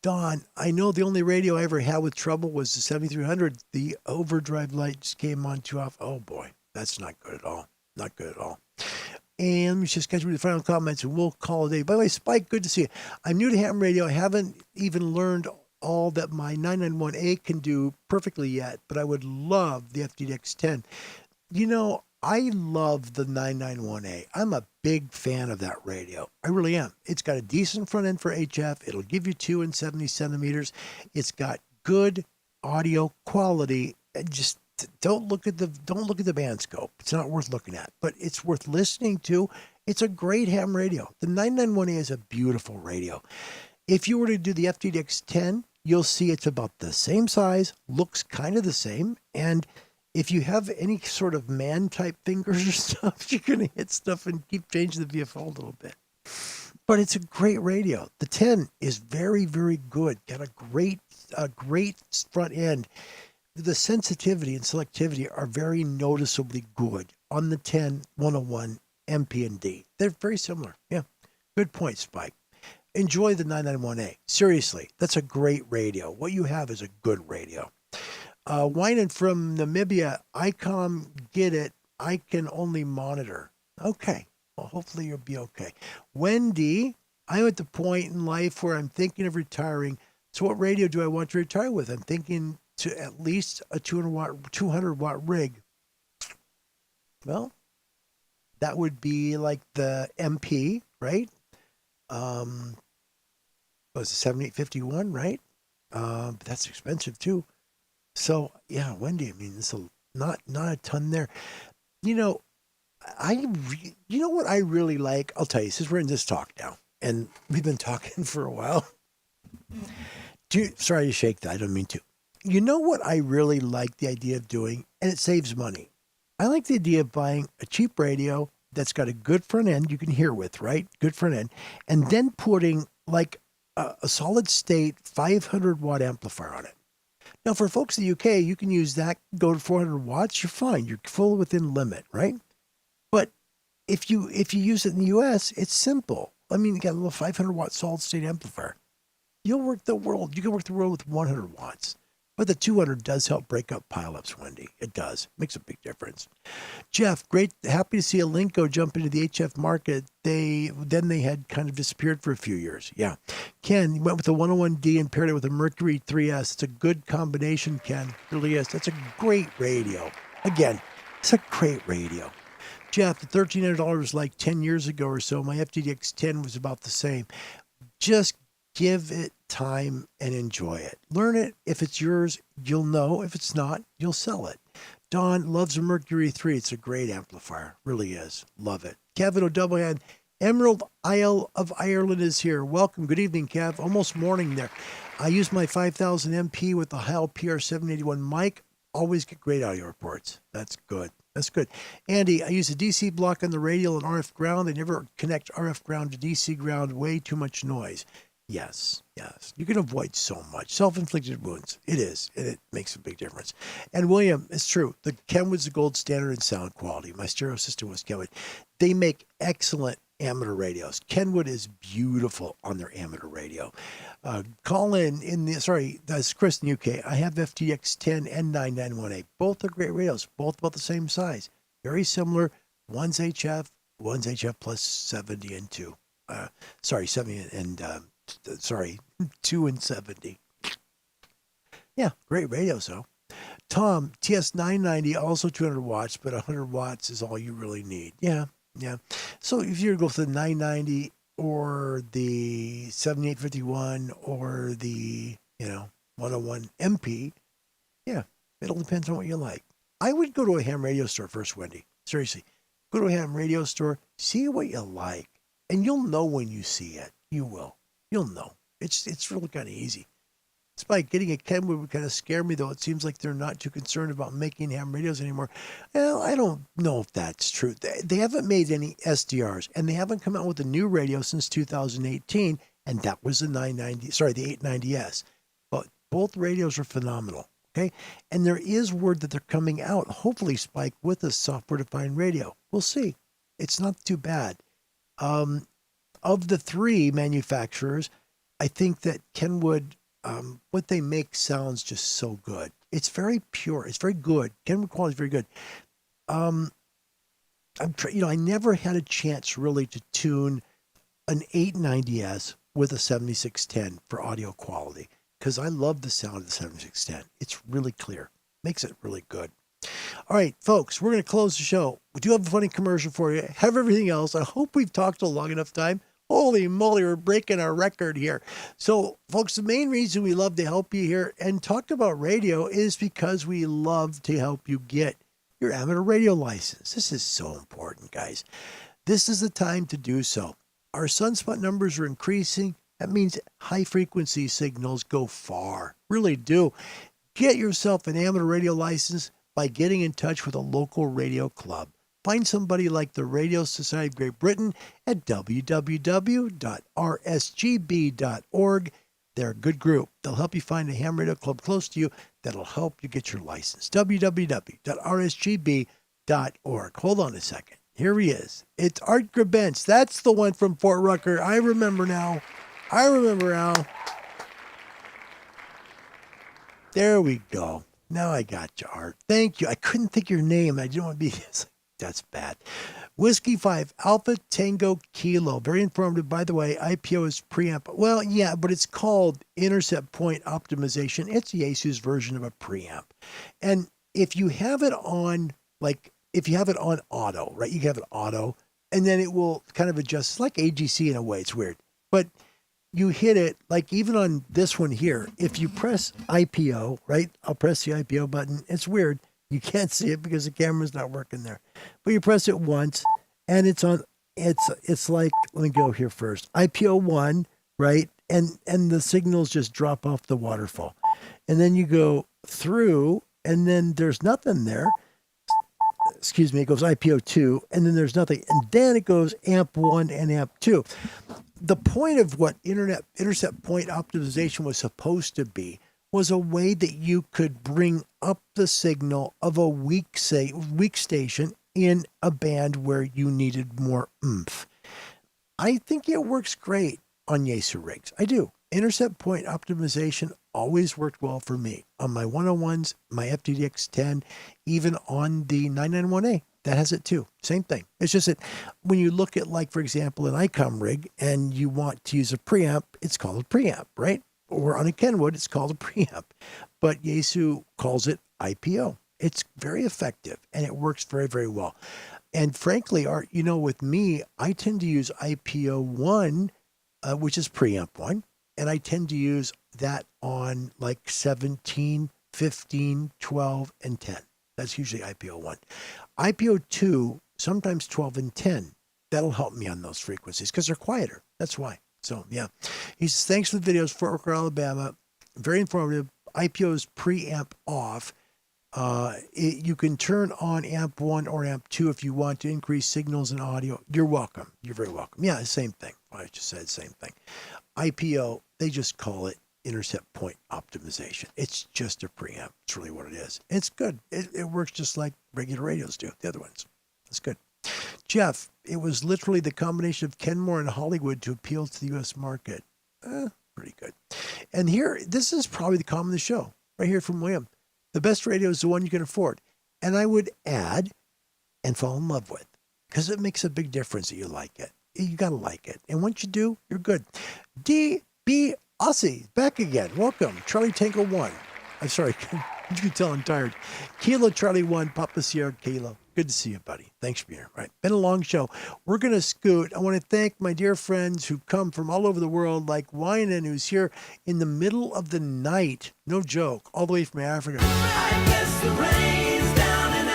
Don, I know the only radio I ever had with trouble was the 7300. The overdrive lights came on too off. Oh, boy. That's not good at all. Not good at all. And let me just get through the final comments, and we'll call it a day. By the way, Spike, good to see you. I'm new to ham radio. I haven't even learned all that my 991A can do perfectly yet, but I would love the FTDX 10. I love the 991A. I'm a big fan of that radio. I really am. It's got a decent front end for HF. It'll give you 2 and 70 centimeters. It's got good audio quality. Just don't look at the band scope. It's not worth looking at, but it's worth listening to. It's a great ham radio. The 991A is a beautiful radio. If you were to do the FTDX 10, you'll see it's about the same size, looks kind of the same, and if you have any sort of man-type fingers or stuff, you're going to hit stuff and keep changing the VFO a little bit. But it's a great radio. The 10 is very, very good. Got a great front end. The sensitivity and selectivity are very noticeably good on the 10, 101, MP, and D. They're very similar. Yeah, good point, Spike. Enjoy the 991A. Seriously, that's a great radio. What you have is a good radio. Winan from Namibia, ICOM, get it. I can only monitor. Okay. Well, hopefully you'll be okay. Wendy, I'm at the point in life where I'm thinking of retiring. So what radio do I want to retire with? I'm thinking to at least a 200 watt rig. Well, that would be like the MP, right? Was it 7851, right? But that's expensive too. So yeah, Wendy, I mean, it's not a ton there. You know what I really like? I'll tell you, since we're in this talk now, and we've been talking for a while. Sorry to shake that. I don't mean to. You know what I really like the idea of doing, and it saves money. I like the idea of buying a cheap radio that's got a good front end you can hear with, right? Good front end, and then putting like a solid state 500 watt amplifier on it. Now, for folks in the UK, you can use that, go to 400 watts, you're fine. You're full within limit, right? But if you use it in the US, it's simple. I mean, you got a little 500 watt solid state amplifier. You'll work the world. You can work the world with 100 watts. But the 200 does help break up pileups, Wendy. It does. Makes a big difference. Jeff, great. Happy to see Alinco jump into the HF market. They had kind of disappeared for a few years. Yeah. Ken, you went with the 101D and paired it with a Mercury 3S. It's a good combination, Ken. It really is. That's a great radio. Again, it's a great radio. Jeff, the $1,300 was like 10 years ago or so. My FTDX 10 was about the same. Just give it time and enjoy it. Learn it. If it's yours, you'll know. If it's not, you'll sell it. Don loves a Mercury 3. It's a great amplifier. Really is. Love it. Kevin O'Doublehan, Emerald Isle of Ireland is here. Welcome. Good evening, Kev. Almost morning there. I use my 5000 MP with the Heil PR781 mic. Always get great audio reports. That's good. That's good. Andy, I use a DC block on the radial and RF ground. I never connect RF ground to DC ground. Way too much noise. Yes. You can avoid so much. Self-inflicted wounds. It is. And it makes a big difference. And William, it's true. The Kenwood's the gold standard in sound quality. My stereo system was Kenwood. They make excellent amateur radios. Kenwood is beautiful on their amateur radio. Call that's Chris in the UK. I have FTDX 10 and 991A. Both are great radios. Both about the same size. Very similar. One's HF plus 70 and 2. 2 and 70. Yeah, great radios though. Tom, TS990, also 200 watts, but 100 watts is all you really need. Yeah. So if you go for the 990 or the 7851 or the, 101 MP, yeah, it'll depend on what you like. I would go to a ham radio store first, Wendy. Seriously. Go to a ham radio store, see what you like, and you'll know when you see it. You will. You'll know. It's really kind of easy. Despite getting a Kenwood would kind of scare me, though. It seems like they're not too concerned about making ham radios anymore. Well, I don't know if that's true. They haven't made any SDRs, and they haven't come out with a new radio since 2018, and that was the 890S. But both radios are phenomenal, okay? And there is word that they're coming out, hopefully, Spike, with a software-defined radio. We'll see. It's not too bad. Of the three manufacturers, I think that Kenwood... what they make sounds just so good. It's very pure. It's very good. Kenwood quality is very good. I never had a chance really to tune an 890S with a 7610 for audio quality because I love the sound of the 7610. It's really clear. Makes it really good. All right, folks, we're going to close the show. We do have a funny commercial for you. Have everything else. I hope we've talked a long enough time. Holy moly, we're breaking our record here. So, folks, the main reason we love to help you here and talk about radio is because we love to help you get your amateur radio license. This is so important, guys. This is the time to do so. Our sunspot numbers are increasing. That means high-frequency signals go far. Really do. Get yourself an amateur radio license by getting in touch with a local radio club. Find somebody like the Radio Society of Great Britain at www.rsgb.org. They're a good group. They'll help you find a ham radio club close to you that'll help you get your license. www.rsgb.org. Hold on a second. Here he is. It's Art Grabentz. That's the one from Fort Rucker. I remember now. There we go. Now I got you, Art. Thank you. I couldn't think of your name. I didn't want to be... That's bad. Whiskey 5, Alpha Tango Kilo. Very informative, by the way. IPO is preamp. Well, yeah, but it's called intercept point optimization. It's Yaesu's version of a preamp. And if you have it on, auto, right? You have it auto, and then it will kind of adjust. It's like AGC in a way. It's weird. But you hit it, like even on this one here, if you press IPO, right? I'll press the IPO button. It's weird. You can't see it because the camera's not working there. But you press it once, and it's on. It's like, let me go here first. IPO 1, right? And the signals just drop off the waterfall. And then you go through, and then there's nothing there. Excuse me, it goes IPO 2, and then there's nothing. And then it goes AMP 1 and AMP 2. The point of what intercept point optimization was supposed to be was a way that you could bring up the signal of a weak station in a band where you needed more oomph. I think it works great on Yaesu rigs. I do. Intercept point optimization always worked well for me. On my 101's, my FTDX 10, even on the 991A, that has it too. Same thing. It's just that when you look at, like, for example, an ICOM rig and you want to use a preamp, it's called a preamp, right? Or on a Kenwood, it's called a preamp. But Yaesu calls it IPO. It's very effective, and it works very, very well. And frankly, Art, with me, I tend to use IPO 1, which is preamp 1, and I tend to use that on like 17, 15, 12, and 10. That's usually IPO 1. IPO 2, sometimes 12 and 10. That'll help me on those frequencies because they're quieter. That's why. So, yeah. He says, thanks for the videos, Fort Worth, Alabama. Very informative. IPO's preamp off. You can turn on amp 1 or amp 2 if you want to increase signals and audio. You're welcome. You're very welcome. Yeah, same thing. I just said same thing. IPO, they just call it intercept point optimization. It's just a preamp. It's really what it is. It's good. It works just like regular radios do, the other ones. It's good. Jeff, it was literally the combination of Kenmore and Hollywood to appeal to the U.S. market. Pretty good. And here, this is probably the comment of the show, right here from William. The best radio is the one you can afford. And I would add and fall in love with, because it makes a big difference that you like it. You got to like it. And once you do, you're good. DB Aussie, back again. Welcome. Charlie Tango 1. I'm sorry. You can tell I'm tired. Kilo Charlie 1, Papa Sierra Kilo. Good to see you, buddy. Thanks for being here. Right. Been a long show. We're going to scoot. I want to thank my dear friends who come from all over the world, like Wynan, who's here in the middle of the night. No joke. All the way from Africa.
I guess the rain's down in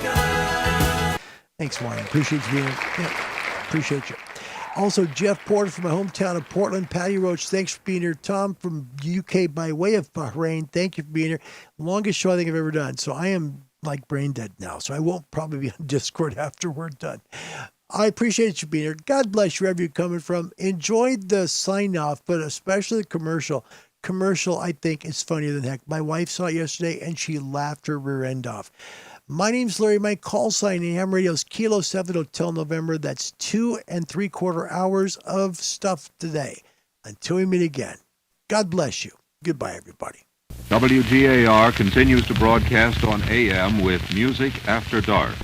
Africa.
Thanks, Wynan. Appreciate you being here. Yeah, appreciate you. Also, Jeff Porter from my hometown of Portland. Patty Roach, thanks for being here. Tom from UK by way of Bahrain, thank you for being here. Longest show I think I've ever done. So I am like brain dead now. So I won't probably be on Discord after we're done. I appreciate you being here. God bless you wherever you're coming from. Enjoyed the sign off, but especially the commercial. Commercial, I think, is funnier than heck. My wife saw it yesterday and she laughed her rear end off. My name's Larry. My call sign in Ham Radio is Kilo 7 Hotel November. That's 2 3/4 hours of stuff today. Until we meet again, God bless you. Goodbye, everybody.
WGAR continues to broadcast on AM with Music After Dark.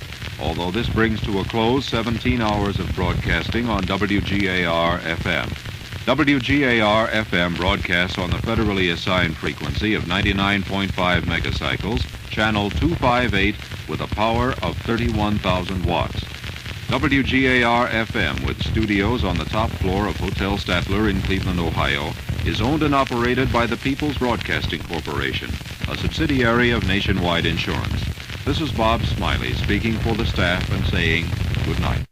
Although this brings to a close 17 hours of broadcasting on WGAR FM. WGAR FM broadcasts on the federally assigned frequency of 99.5 megacycles, channel 258 with a power of 31,000 watts. WGAR FM, with studios on the top floor of Hotel Statler in Cleveland, Ohio, is owned and operated by the People's Broadcasting Corporation, a subsidiary of Nationwide Insurance. This is Bob Smiley speaking for the staff and saying good night.